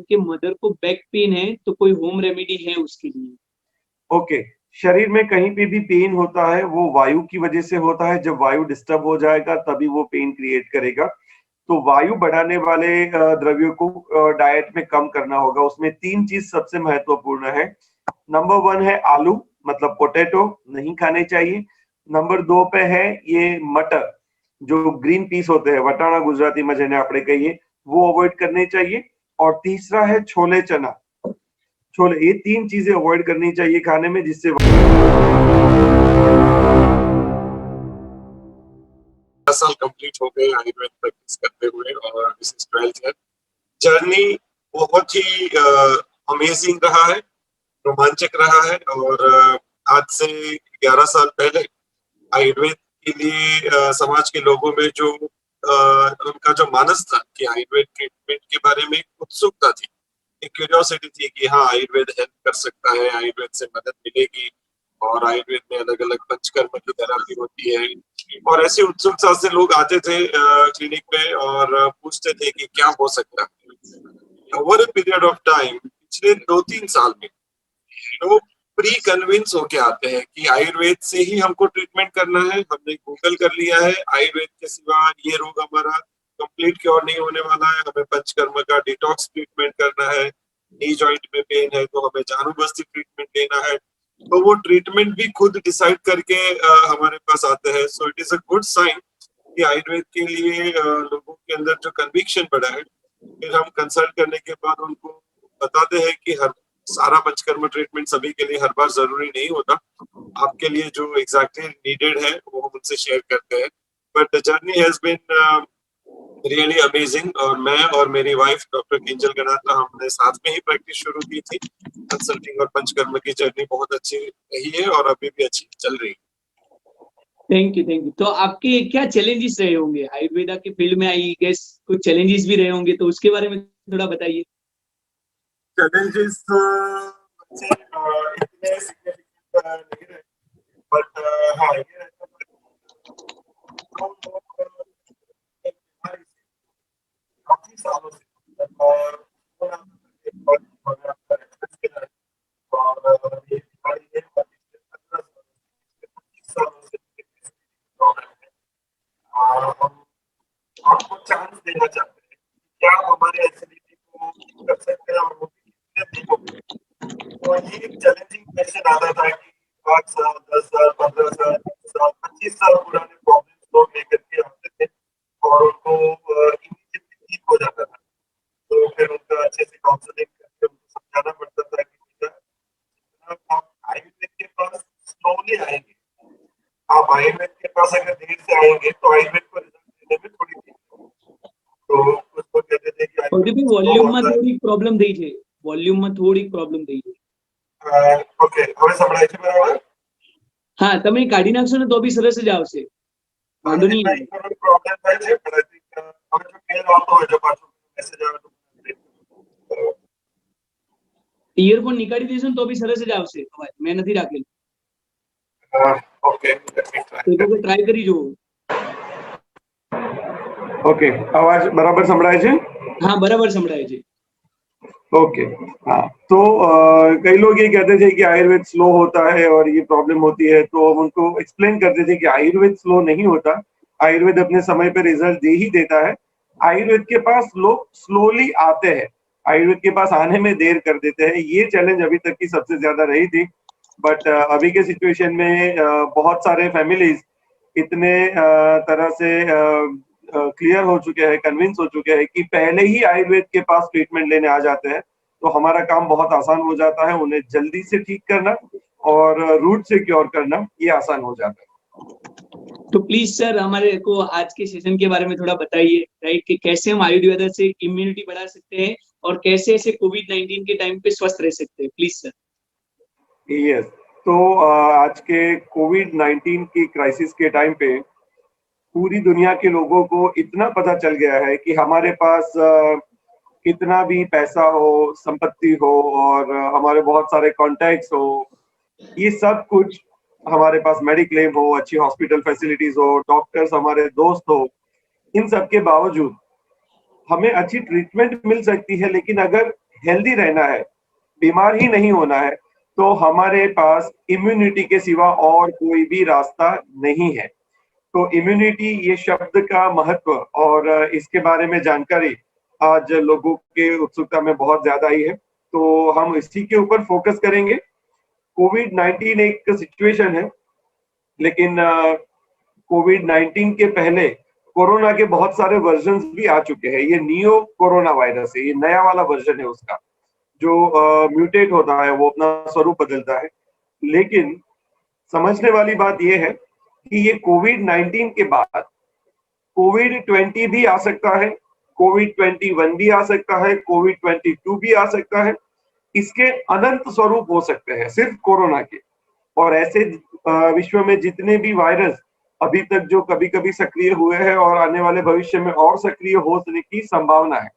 उनके मदर को back pain है, तो कोई होम रेमेडी है उसके लिए? ओके, शरीर में कहीं पे भी पेन होता है वो वायु की वजह से होता है। जब वायु डिस्टर्ब हो जाएगा तभी वो पेन क्रिएट करेगा। तो वायु बढ़ाने वाले द्रव्यों को डाइट में कम करना होगा। उसमें 3 चीज सबसे महत्वपूर्ण है। नंबर 1 है आलू, मतलब पोटैटो नहीं खाने चाहिए। नंबर 2 पे है ये मटर, जो ग्रीन पीस होते हैं, वटाणा गुजराती में जेने આપણે कहिए, वो अवॉइड करने चाहिए। और तीसरा है छोले चना, छोले, ये 3 चीजें अवॉइड करनी चाहिए खाने में, जिससे 10 साल कंप्लीट हो गए आयुर्वेद प्रैक्टिस करते हुए और this is 12th year. Journey बहुत ही अमेजिंग रहा है, रोमांचक रहा है। और आज से 11 साल पहले आयुर्वेद के लिए समाज के लोगों में जो उनका जो मानस था कि आयुर्वेद ट्रीटमेंट के बारे में एक उत्सुकता थी, एक क्यूरियोसिटी थी कि हाँ आयुर्वेद हेल्प कर सकता है, आयुर्वेद से मदद मिलेगी और आयुर्वेद में अलग अलग पंचकर्म की थेरेपी होती है। और ऐसी उत्सुकता से लोग आते थे क्लिनिक में और पूछते थे कि क्या हो सकता है। Over a period of time, पिछले 2-3 साल में लोग प्री कन्विंस होके आते हैं कि आयुर्वेद से ही हमको ट्रीटमेंट करना है। हमने गूगल कर लिया है, आयुर्वेद के सिवा ये रोग हमारा कंप्लीट क्योर नहीं होने वाला है, हमें पंचकर्म का डिटॉक्स ट्रीटमेंट करना है। नी जॉइंट में पेन है तो हमें जानुबस्ती ट्रीटमेंट लेना है। तो वो ट्रीटमेंट भी खुद डिसाइड करके हमारे पास आते हैं। So it is a good sign कि आयुर्वेद के लिए लोगों के अंदर जो कन्विक्शन बढ़ा है। फिर हम कंसल्ट करने के बाद उनको बताते हैं कि हर सारा पंचकर्म ट्रीटमेंट सभी के लिए हर बार जरूरी नहीं होता, आपके लिए जो एग्जैक्टली नीडेड है वो हम उनसे शेयर करते हैं। But the journey has been really amazing. और मैं और मेरी वाइफ डॉक्टर किंजल गणात्रा, हमने साथ में ही प्रैक्टिस शुरू की थी। कंसल्टिंग और पंचकर्म की जर्नी बहुत अच्छी रही है और अभी भी अच्छी चल रही है। Thank you, thank you. तो आपके क्या चैलेंजेस रहे होंगे आयुर्वेदा के फील्ड में? आई गेस कुछ चैलेंजेस भी रहे होंगे, तो उसके बारे में थोड़ा बताइए। चैलेंजेस इतने सिग्निफिकेंट नहीं रहे, बट हाँ ये रहता है कि हम लोग एक बीमारी से काफी सालों से और एक और आपका रेफरेंस के लिए और ये बीमारी है और पिछले 15 सालों से 25 सालों से प्रॉब्लम है। और हम आपको चांस देना चाहते हैं कि क्या आप हमारे एसिडिटी को ठीक कर सकते हैं और वो भी कितने दिनों में। तो ये एक चैलेंजिंग क्वेश्चन आता था कि 5 साल, 10 साल, 15 साल, 20 साल, 25 साल पुराने प्रॉब्लम्स लोग लेकर के आते थे और उनको इमीडिएटली ठीक हो जाता था। तो फिर उनका अच्छे से काउंसलिंग करके उनको समझाना पड़ता था कि बेटा आप आयुर्वेद के पास स्लोली आएंगे, आप आयुर्वेद के पास अगर देर से आएंगे तो आयुर्वेद को रिजल्ट देने में थोड़ी देर लगेगी। तो उसको कहते थे कि भी वॉल्यूम में थोड़ी प्रॉब्लम થઈ છે, वॉल्यूम में थोड़ी प्रॉब्लम થઈ છે। ઓકે, હવે સંભળાય છે બરાબર? હા, તમે કાઢી નાખશો ને તો બી સરસ જ આવશે, વાંધો નહીં આવે। થોડો પ્રોબ્લેમ થાય છે પણ આઈ થિંક હવે જો ક્લિયર આવતો હોય તો પાછું મેસેજ આવે તો ઇયરફોન નીકાળી દેશો ને તો બી સરસ જ આવશે અવાજ, મેં નથી રાખેલું। ઓકે, લેટ મી એક ટ્રાય। વખત ટ્રાય કરી જુઓ। ओके, आवाज बराबर संभळाय છે? हाँ, बराबर संभળાય છે। ओके, हाँ। तो कई लोग ये कहते थे कि आयुर्वेद स्लो होता है और ये प्रॉब्लम होती है, तो हम उनको एक्सप्लेन करते थे कि आयुर्वेद स्लो नहीं होता। आयुर्वेद अपने समय पे रिजल्ट दे ही देता है। आयुर्वेद के पास लोग स्लोली आते हैं, आयुर्वेद के पास आने में देर कर देते हैं। ये चैलेंज अभी तक की सबसे ज्यादा रही थी। बट अभी के सिचुएशन में बहुत सारे फैमिलीज इतने तरह से क्लियर हो चुके हैं, कन्विंस हो चुके हैं कि पहले ही आयुर्वेद के पास ट्रीटमेंट लेने आ जाते हैं, तो हमारा काम बहुत आसान हो जाता है। उन्हें जल्दी से ठीक करना और रूट से क्योर करना, ये आसान हो जाता है। तो प्लीज सर हमारे को आज के सेशन के बारे में थोड़ा बताइए, राइट, कि कैसे हम आयुर्वेदा से इम्यूनिटी बढ़ा सकते हैं और कैसे ऐसे कोविड-19 के टाइम पे स्वस्थ रह सकते हैं, प्लीज सर। यस, तो आज के कोविड-19 की क्राइसिस के टाइम पे पूरी दुनिया के लोगों को इतना पता चल गया है कि हमारे पास कितना भी पैसा हो, संपत्ति हो और हमारे बहुत सारे कॉन्टैक्ट्स हो, ये सब कुछ हमारे पास मेडिक्लेम हो, अच्छी हॉस्पिटल फैसिलिटीज हो, डॉक्टर्स हमारे दोस्त हो, इन सब के बावजूद हमें अच्छी ट्रीटमेंट मिल सकती है, लेकिन अगर हेल्दी रहना है, बीमार ही नहीं होना है, तो हमारे पास इम्यूनिटी के सिवा और कोई भी रास्ता नहीं है। तो इम्यूनिटी ये शब्द का महत्व और इसके बारे में जानकारी आज लोगों के उत्सुकता में बहुत ज्यादा ही है, तो हम इसी के ऊपर फोकस करेंगे। कोविड-19 एक सिचुएशन है, लेकिन कोविड-19 के पहले कोरोना के बहुत सारे वर्जन्स भी आ चुके हैं। ये नियो कोरोना वायरस है, ये नया वाला वर्जन है उसका, जो म्यूटेट होता है, वो अपना स्वरूप बदलता है। लेकिन समझने वाली बात ये है कि ये कोविड-19 के बाद कोविड-20 भी आ सकता है, कोविड-21 भी आ सकता है, कोविड-22 भी आ सकता है। इसके अनंत स्वरूप हो सकते हैं सिर्फ कोरोना के। और ऐसे विश्व में जितने भी वायरस अभी तक जो कभी-कभी सक्रिय हुए हैं और आने वाले भविष्य में और सक्रिय होने की संभावना है।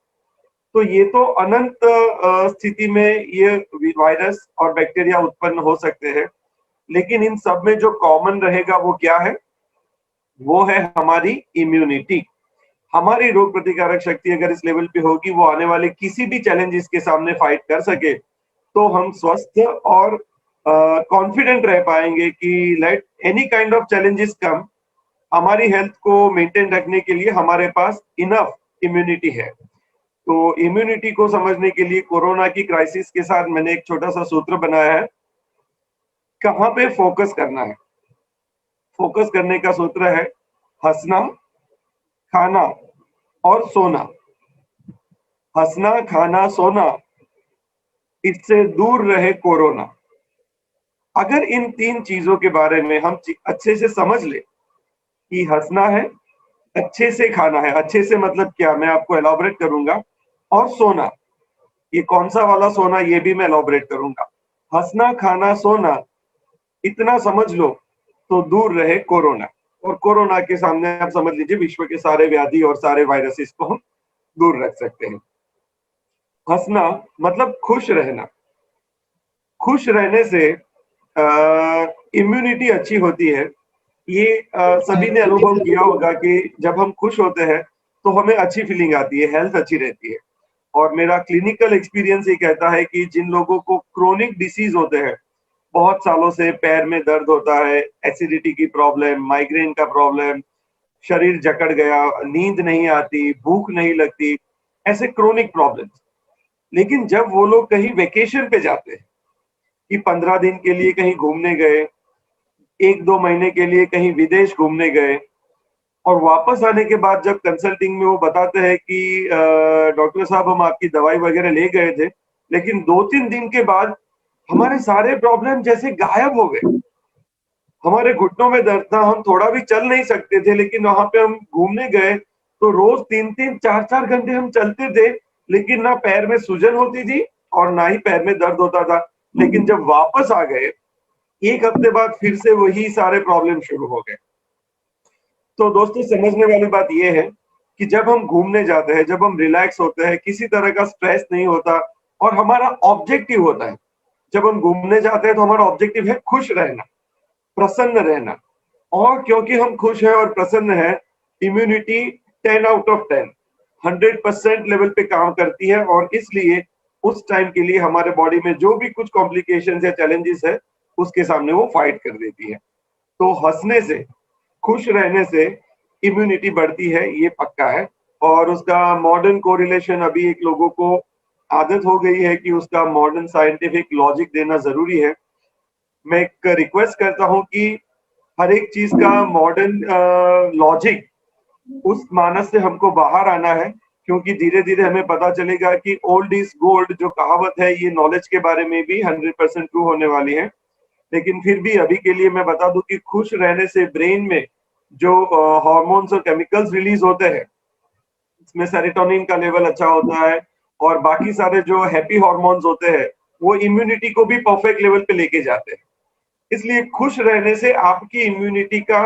तो ये तो अनंत स्थिति में ये वायरस और बैक्टीरिया उत्पन्न हो सकते हैं, लेकिन इन सब में जो कॉमन रहेगा वो क्या है? वो है हमारी इम्यूनिटी। हमारी रोग प्रतिकारक शक्ति अगर इस लेवल पे होगी, वो आने वाले किसी भी चैलेंजेस के सामने फाइट कर सके, तो हम स्वस्थ और कॉन्फिडेंट रह पाएंगे कि let any kind of challenges come, हमारी हेल्थ को मेंटेन रखने के लिए हमारे पास इनफ इम्यूनिटी है। तो इम्यूनिटी को समझने के लिए कोरोना की क्राइसिस के साथ मैंने एक छोटा सा सूत्र बनाया है, कहाँ पे फोकस करना है। फोकस करने का सूत्र है हंसना, खाना और सोना। हंसना, खाना, सोना, इससे दूर रहे कोरोना। अगर इन 3 चीजों के बारे में हम अच्छे से समझ ले कि हंसना है, अच्छे से खाना है, अच्छे से मतलब क्या, मैं आपको एलॉबरेट करूंगा, और सोना, ये कौन सा वाला सोना ये भी मैं एलॉबरेट करूंगा। हंसना, खाना, सोना, इतना समझ लो तो दूर रहे कोरोना। और कोरोना के सामने आप समझ लीजिए विश्व के सारे व्याधि और सारे वायरसेस को हम दूर रख सकते हैं। हंसना मतलब खुश रहना। खुश रहने से इम्यूनिटी अच्छी होती है। ये सभी ने अनुभव किया होगा कि जब हम खुश होते हैं तो हमें अच्छी फीलिंग आती है, हेल्थ अच्छी रहती है। और मेरा क्लिनिकल एक्सपीरियंस ये कहता है कि जिन लोगों को क्रोनिक डिसीज होते हैं, बहुत सालों से पैर में दर्द होता है, एसिडिटी की प्रॉब्लम, माइग्रेन का प्रॉब्लम, शरीर जकड़ गया, नींद नहीं आती, भूख नहीं लगती, ऐसे क्रोनिक प्रॉब्लम्स, लेकिन जब वो लोग कहीं वेकेशन पे जाते हैं कि 15 दिन के लिए कहीं घूमने गए, 1-2 महीने के लिए कहीं विदेश घूमने गए, और वापस आने के बाद जब कंसल्टिंग में वो बताते हैं कि डॉक्टर साहब हम आपकी दवाई वगैरह ले गए थे, लेकिन 2-3 दिन के बाद हमारे सारे प्रॉब्लम जैसे गायब हो गए। हमारे घुटनों में दर्द था, हम थोड़ा भी चल नहीं सकते थे, लेकिन वहां पे हम घूमने गए तो रोज 3-3, 4-4 घंटे हम चलते थे, लेकिन ना पैर में सूजन होती थी और ना ही पैर में दर्द होता था। लेकिन जब वापस आ गए, 1 हफ्ते बाद फिर से वही सारे प्रॉब्लम शुरू हो गए। तो दोस्तों समझने वाली बात यह है कि जब हम घूमने जाते हैं, जब हम रिलैक्स होते हैं, किसी तरह का स्ट्रेस नहीं होता और हमारा ऑब्जेक्टिव होता है, जब हम घूमने जाते हैं तो हमारा ऑब्जेक्टिव है खुश रहना, प्रसन्न रहना। और क्योंकि हम खुश हैं और प्रसन्न हैं, इम्यूनिटी 10 आउट ऑफ 10 100% लेवल पे काम करती है, और इसलिए उस टाइम के लिए हमारे बॉडी में जो भी कुछ कॉम्प्लिकेशंस या चैलेंजेस है, उसके सामने वो फाइट कर देती है। तो हंसने से, खुश रहने से इम्यूनिटी बढ़ती है, ये पक्का है। और उसका मॉडर्न कोरिलेशन अभी एक लोगों को आदत हो गई है कि उसका मॉडर्न साइंटिफिक लॉजिक देना जरूरी है। मैं एक रिक्वेस्ट करता हूं कि हर एक चीज का मॉडर्न लॉजिक, उस मानस से हमको बाहर आना है, क्योंकि धीरे धीरे हमें पता चलेगा कि ओल्ड इज गोल्ड जो कहावत है, ये नॉलेज के बारे में भी 100% ट्रू होने वाली है। लेकिन फिर भी अभी के लिए मैं बता दूं कि खुश रहने से ब्रेन में जो हार्मोन्स और केमिकल्स रिलीज होते हैं, इसमें सेरोटोनिन का लेवल अच्छा होता है, और बाकी सारे जो हैप्पी हार्मोन्स होते हैं वो इम्यूनिटी को भी परफेक्ट लेवल पे लेके जाते हैं। इसलिए खुश रहने से आपकी इम्यूनिटी का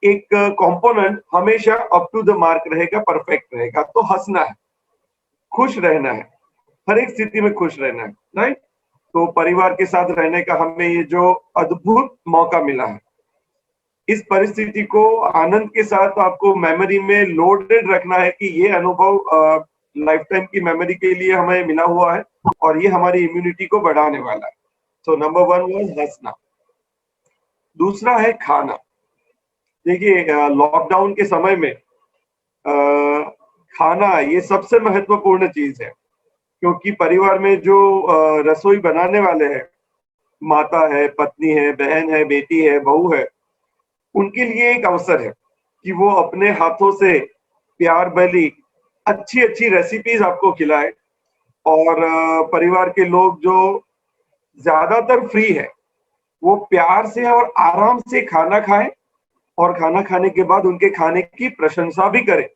एक कंपोनेंट हमेशा अप टू द मार्क रहेगा, परफेक्ट रहेगा। तो हंसना है, खुश रहना है, हर एक स्थिति में खुश रहना है, राइट। तो परिवार के साथ रहने का हमें ये जो अद्भुत मौका मिला है, इस परिस्थिति को आनंद के साथ आपको मेमोरी में लोडेड रखना है कि ये अनुभव लाइफ टाइम की मेमोरी के लिए हमें मिला हुआ है और ये हमारी इम्यूनिटी को बढ़ाने वाला है। सो नंबर 1 वाज हंसना। दूसरा है खाना। देखिए लॉकडाउन के समय में खाना ये सबसे महत्वपूर्ण चीज है, क्योंकि परिवार में जो रसोई बनाने वाले हैं, माता है, पत्नी है, बहन है, बेटी है, बहू है, उनके लिए एक अवसर है कि वो अपने हाथों से प्यार भरी अच्छी अच्छी रेसिपीज आपको खिलाए और परिवार के लोग जो ज्यादातर फ्री है वो प्यार से और आराम से खाना खाएं और खाना खाने के बाद उनके खाने की प्रशंसा भी करें,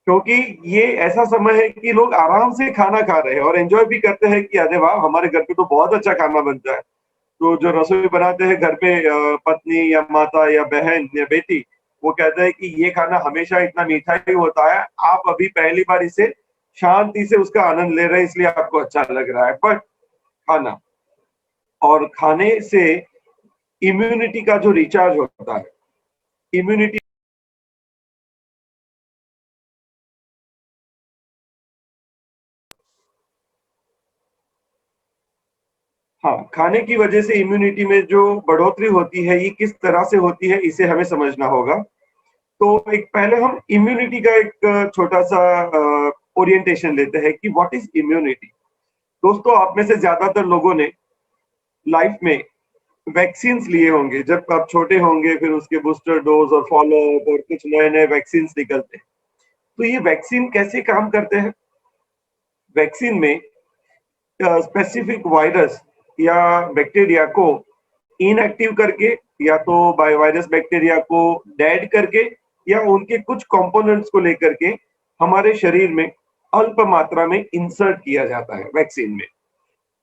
क्योंकि ये ऐसा समय है कि लोग आराम से खाना खा रहे हैं और एंजॉय भी करते हैं कि अरे वाह हमारे घर पे तो बहुत अच्छा खाना बनता है। तो जो रसोई बनाते हैं घर पे पत्नी या माता या बहन या बेटी, वो कहते हैं कि ये खाना हमेशा इतना मीठा ही होता है, आप अभी पहली बार इसे शांति से उसका आनंद ले रहे हैं इसलिए आपको अच्छा लग रहा है। बट खाना और खाने से इम्यूनिटी का जो रिचार्ज होता है, इम्यूनिटी हाँ, खाने की वजह से इम्यूनिटी में जो बढ़ोतरी होती है ये किस तरह से होती है इसे हमें समझना होगा। तो एक पहले हम इम्यूनिटी का एक छोटा सा ओरिएंटेशन लेते हैं कि व्हाट इज इम्यूनिटी। दोस्तों आप में से ज्यादातर लोगों ने लाइफ में वैक्सीन लिए होंगे, जब आप छोटे होंगे फिर उसके बूस्टर डोज और फॉलो अप और कुछ नए नए वैक्सीन निकलते हैं। तो ये वैक्सीन कैसे काम करते हैं? वैक्सीन में स्पेसिफिक वायरस या बैक्टीरिया को इनएक्टिव करके या तो वायरस बैक्टीरिया को डेड करके या उनके कुछ कंपोनेंट्स को लेकर के हमारे शरीर में अल्प मात्रा में इंसर्ट किया जाता है वैक्सीन में।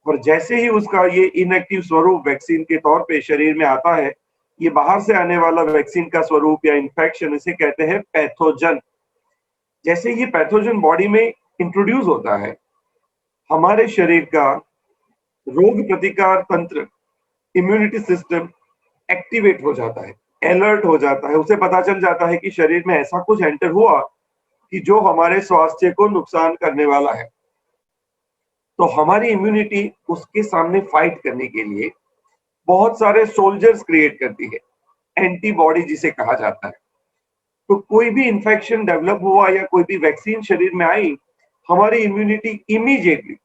और जैसे ही उसका ये इनएक्टिव स्वरूप वैक्सीन के तौर पे शरीर में आता है, ये बाहर से आने वाला वैक्सीन का स्वरूप या इन्फेक्शन, इसे कहते हैं पैथोजन। जैसे ये पैथोजन बॉडी में इंट्रोड्यूस होता है, हमारे शरीर का रोग प्रतिकार तंत्र, इम्यूनिटी सिस्टम एक्टिवेट हो जाता है, अलर्ट हो जाता है। उसे पता चल जाता है कि शरीर में ऐसा कुछ एंटर हुआ कि जो हमारे स्वास्थ्य को नुकसान करने वाला है। तो हमारी इम्यूनिटी उसके सामने फाइट करने के लिए बहुत सारे सोल्जर्स क्रिएट करती है, एंटीबॉडी जिसे कहा जाता है। तो कोई भी इंफेक्शन डेवलप हुआ या कोई भी वैक्सीन शरीर में आई, हमारी इम्यूनिटी इमीडिएटली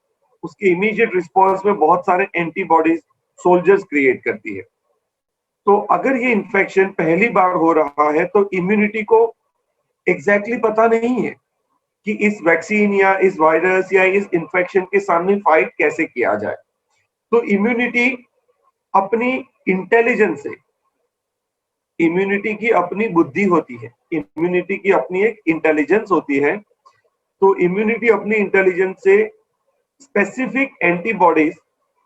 उसके इमीडिएट रिस्पॉन्स में बहुत सारे एंटीबॉडीज सोल्जर्स क्रिएट करती है। तो अगर ये इन्फेक्शन पहली बार हो रहा है तो इम्यूनिटी को एग्जैक्टली पता नहीं है कि इस वैक्सीन या इस वायरस या इस इन्फेक्शन के सामने फाइट कैसे किया जाए। तो इम्यूनिटी अपनी इंटेलिजेंस से, इम्यूनिटी की अपनी बुद्धि होती है, इम्यूनिटी की अपनी एक इंटेलिजेंस होती है। तो इम्यूनिटी अपनी इंटेलिजेंस से स्पेसिफिक एंटीबॉडीज,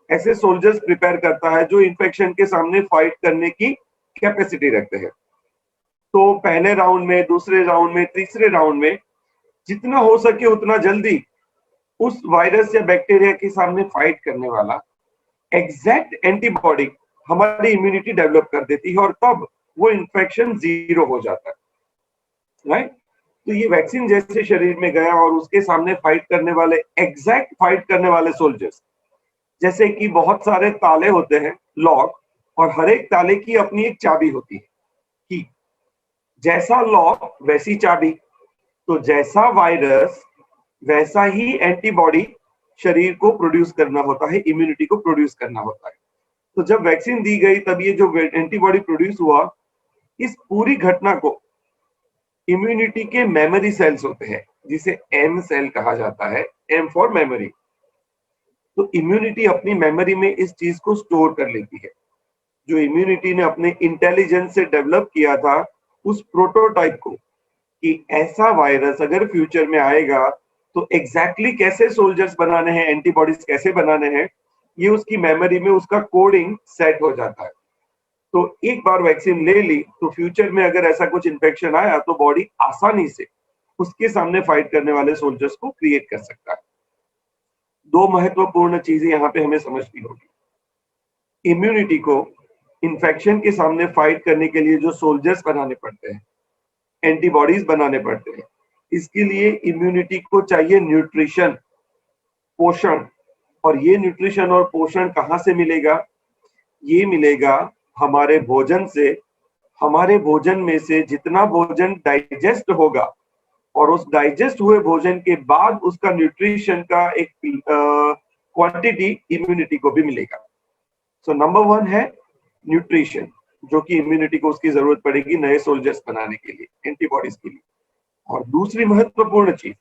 ऐसे सोल्जर्स प्रिपेयर करता है जो इन्फेक्शन के सामने फाइट करने की कैपेसिटी रखते हैं। तो पहले राउंड में, दूसरे राउंड में, तीसरे राउंड में जितना हो सके उतना जल्दी उस वायरस या बैक्टीरिया के सामने फाइट करने वाला एग्जैक्ट एंटीबॉडी हमारी इम्यूनिटी डेवलप कर देती है और तब वो इन्फेक्शन जीरो हो जाता है, राइट। तो ये वैक्सीन जैसे शरीर में गया और उसके सामने फाइट करने वाले, एग्जैक्ट फाइट करने वाले सोल्जर्स, जैसे कि बहुत सारे ताले होते हैं, लॉक, और हर एक ताले की अपनी एक चाबी होती है कि जैसा लॉक वैसी चाबी, तो जैसा वायरस वैसा ही एंटीबॉडी शरीर को प्रोड्यूस करना होता है, इम्यूनिटी को प्रोड्यूस करना होता है। तो जब वैक्सीन दी गई तब ये जो एंटीबॉडी प्रोड्यूस हुआ, इस पूरी घटना को इम्यूनिटी के मेमोरी सेल्स होते हैं जिसे एम सेल कहा जाता है, एम फॉर मेमोरी। तो इम्यूनिटी अपनी मेमोरी में इस चीज को स्टोर कर लेती है, जो इम्यूनिटी ने अपने इंटेलिजेंस से डेवलप किया था उस प्रोटोटाइप को, कि ऐसा वायरस अगर फ्यूचर में आएगा तो एग्जैक्टली कैसे सोल्जर्स बनाने हैं, एंटीबॉडीज कैसे बनाने हैं, ये उसकी मेमोरी में उसका कोडिंग सेट हो जाता है। तो एक बार वैक्सीन ले ली तो फ्यूचर में अगर ऐसा कुछ इन्फेक्शन आया तो बॉडी आसानी से उसके सामने फाइट करने वाले सोल्जर्स को क्रिएट कर सकता है। दो महत्वपूर्ण चीजें यहाँ पे हमें समझनी होगी। इम्यूनिटी को इन्फेक्शन के सामने फाइट करने के लिए जो सोल्जर्स बनाने पड़ते हैं, एंटीबॉडीज बनाने पड़ते हैं, इसके लिए इम्यूनिटी को चाहिए न्यूट्रिशन, पोषण। और ये न्यूट्रिशन और पोषण कहाँ से मिलेगा? ये मिलेगा हमारे भोजन से। हमारे भोजन में से जितना भोजन डाइजेस्ट होगा और उस डाइजेस्ट हुए भोजन के बाद उसका न्यूट्रिशन का एक क्वांटिटी इम्यूनिटी को भी मिलेगा। सो नंबर 1 है न्यूट्रिशन, जो कि इम्यूनिटी को उसकी जरूरत पड़ेगी नए सोल्जर्स बनाने के लिए, एंटीबॉडीज के लिए। और दूसरी महत्वपूर्ण चीज,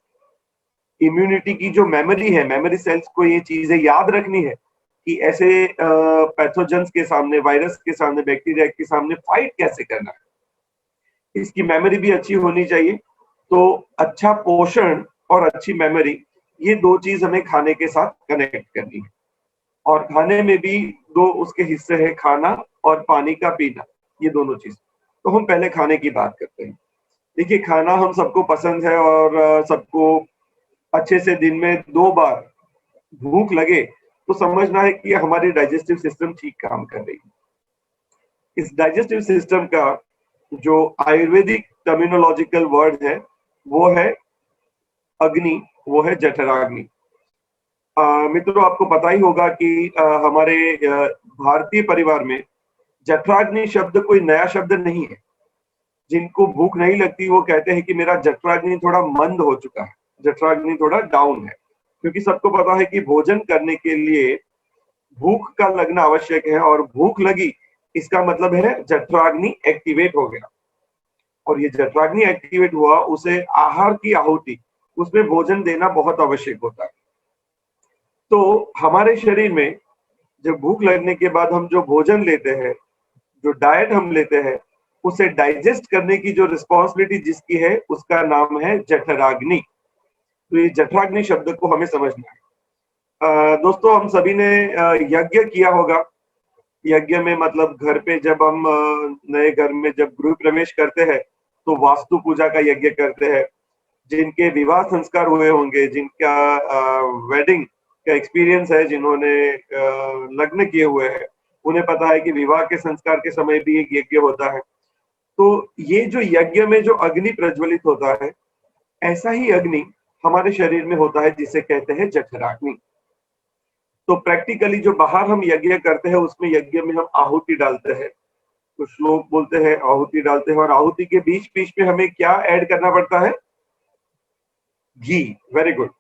इम्यूनिटी की जो मेमोरी है, मेमोरी सेल्स को ये चीजें याद रखनी है कि ऐसे पैथोजेंस के सामने, वायरस के सामने, बैक्टीरिया के सामने फाइट कैसे करना है। इसकी मेमोरी भी अच्छी होनी चाहिए। तो अच्छा पोषण और अच्छी मेमोरी, ये दो चीज हमें खाने के साथ कनेक्ट करनी है। और खाने में भी दो उसके हिस्से हैं, खाना और पानी का पीना, ये दोनों चीज। तो हम पहले खाने की बात करते हैं। देखिए, खाना हम सबको पसंद है और सबको अच्छे से दिन में 2 बार भूख लगे तो समझना है कि हमारी डाइजेस्टिव सिस्टम ठीक काम कर रही है। इस डाइजेस्टिव सिस्टम का जो आयुर्वेदिक टर्मिनोलॉजिकल वर्ड है वो है अग्नि, वो है जठराग्नि। मित्रों, आपको पता ही होगा कि हमारे भारतीय परिवार में जठराग्नि शब्द कोई नया शब्द नहीं है। जिनको भूख नहीं लगती वो कहते हैं कि मेरा जठराग्नि थोड़ा मंद हो चुका है, जठराग्नि थोड़ा डाउन है। क्योंकि सबको पता है कि भोजन करने के लिए भूख का लगना आवश्यक है, और भूख लगी इसका मतलब है जठराग्नि एक्टिवेट हो गया। और ये जठराग्नि एक्टिवेट हुआ, उसे आहार की आहुति, उसमें भोजन देना बहुत आवश्यक होता है। तो हमारे शरीर में जब भूख लगने के बाद हम जो भोजन लेते हैं, जो डाइट हम लेते हैं, उसे डाइजेस्ट करने की जो रिस्पॉन्सिबिलिटी जिसकी है उसका नाम है जठराग्नि। तो ये जठराग्नि शब्द को हमें समझना है। दोस्तों, हम सभी ने यज्ञ किया होगा। यज्ञ में मतलब घर पे जब हम नए घर में जब गृह प्रवेश करते हैं तो वास्तु पूजा का यज्ञ करते हैं। जिनके विवाह संस्कार हुए होंगे, जिनका वेडिंग का एक्सपीरियंस है, जिन्होंने लग्न किए हुए हैं, उन्हें पता है कि विवाह के संस्कार के समय भी एक यज्ञ होता है। तो ये जो यज्ञ में जो अग्नि प्रज्वलित होता है, ऐसा ही अग्नि हमारे शरीर में होता है जिसे कहते हैं जठराग्नि। तो प्रैक्टिकली जो बाहर हम यज्ञ करते हैं उसमें यज्ञ में हम आहुति डालते हैं, कुछ लोग बोलते हैं आहुति डालते हैं, और आहुति के बीच बीच में हमें क्या ऐड करना पड़ता है? घी। Very good.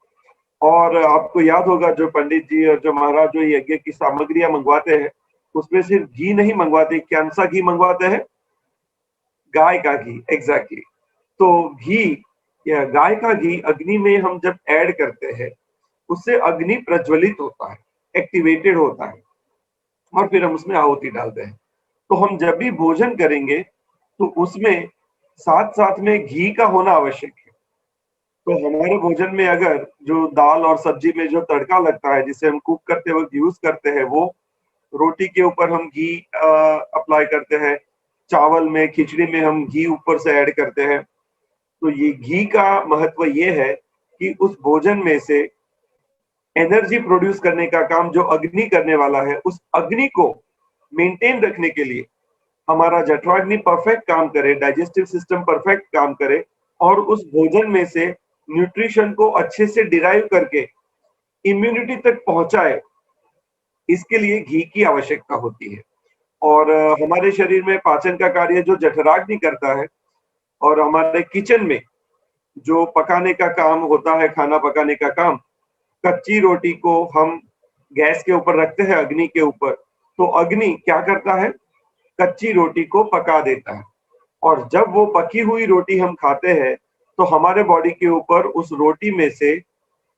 और आपको याद होगा जो पंडित जी और जो महाराज जो यज्ञ की सामग्रियां मंगवाते हैं उसमें सिर्फ घी नहीं मंगवाते, कौन सा घी मंगवाते हैं? गाय का घी। एग्जैक्टली। तो घी या गाय का घी अग्नि में हम जब ऐड करते हैं उससे अग्नि प्रज्वलित होता है, एक्टिवेटेड होता है, और फिर हम उसमें आहुति डालते हैं। तो हम जब भी भोजन करेंगे तो उसमें साथ साथ में घी का होना आवश्यक है। तो हमारे भोजन में अगर जो दाल और सब्जी में जो तड़का लगता है, जिसे हम कुक करते वक्त यूज करते हैं, वो रोटी के ऊपर हम घी अप्लाई करते हैं, चावल में, खिचड़ी में हम घी ऊपर से ऐड करते हैं। तो ये घी का महत्व ये है कि उस भोजन में से एनर्जी प्रोड्यूस करने का काम जो अग्नि करने वाला है, उस अग्नि को मेंटेन रखने के लिए हमारा जठराग्नि परफेक्ट काम करे, डाइजेस्टिव सिस्टम परफेक्ट काम करे, और उस भोजन में से न्यूट्रिशन को अच्छे से डिराइव करके इम्यूनिटी तक पहुंचाए। इसके लिए घी की आवश्यकता होती है। और हमारे शरीर में पाचन का कार्य जो जठराग्नि करता है, और हमारे किचन में जो पकाने का काम होता है, खाना पकाने का काम, कच्ची रोटी को हम गैस के ऊपर रखते हैं, अग्नि के ऊपर, तो अग्नि क्या करता है? कच्ची रोटी को पका देता है। और जब वो पकी हुई रोटी हम खाते हैं तो हमारे बॉडी के ऊपर उस रोटी में से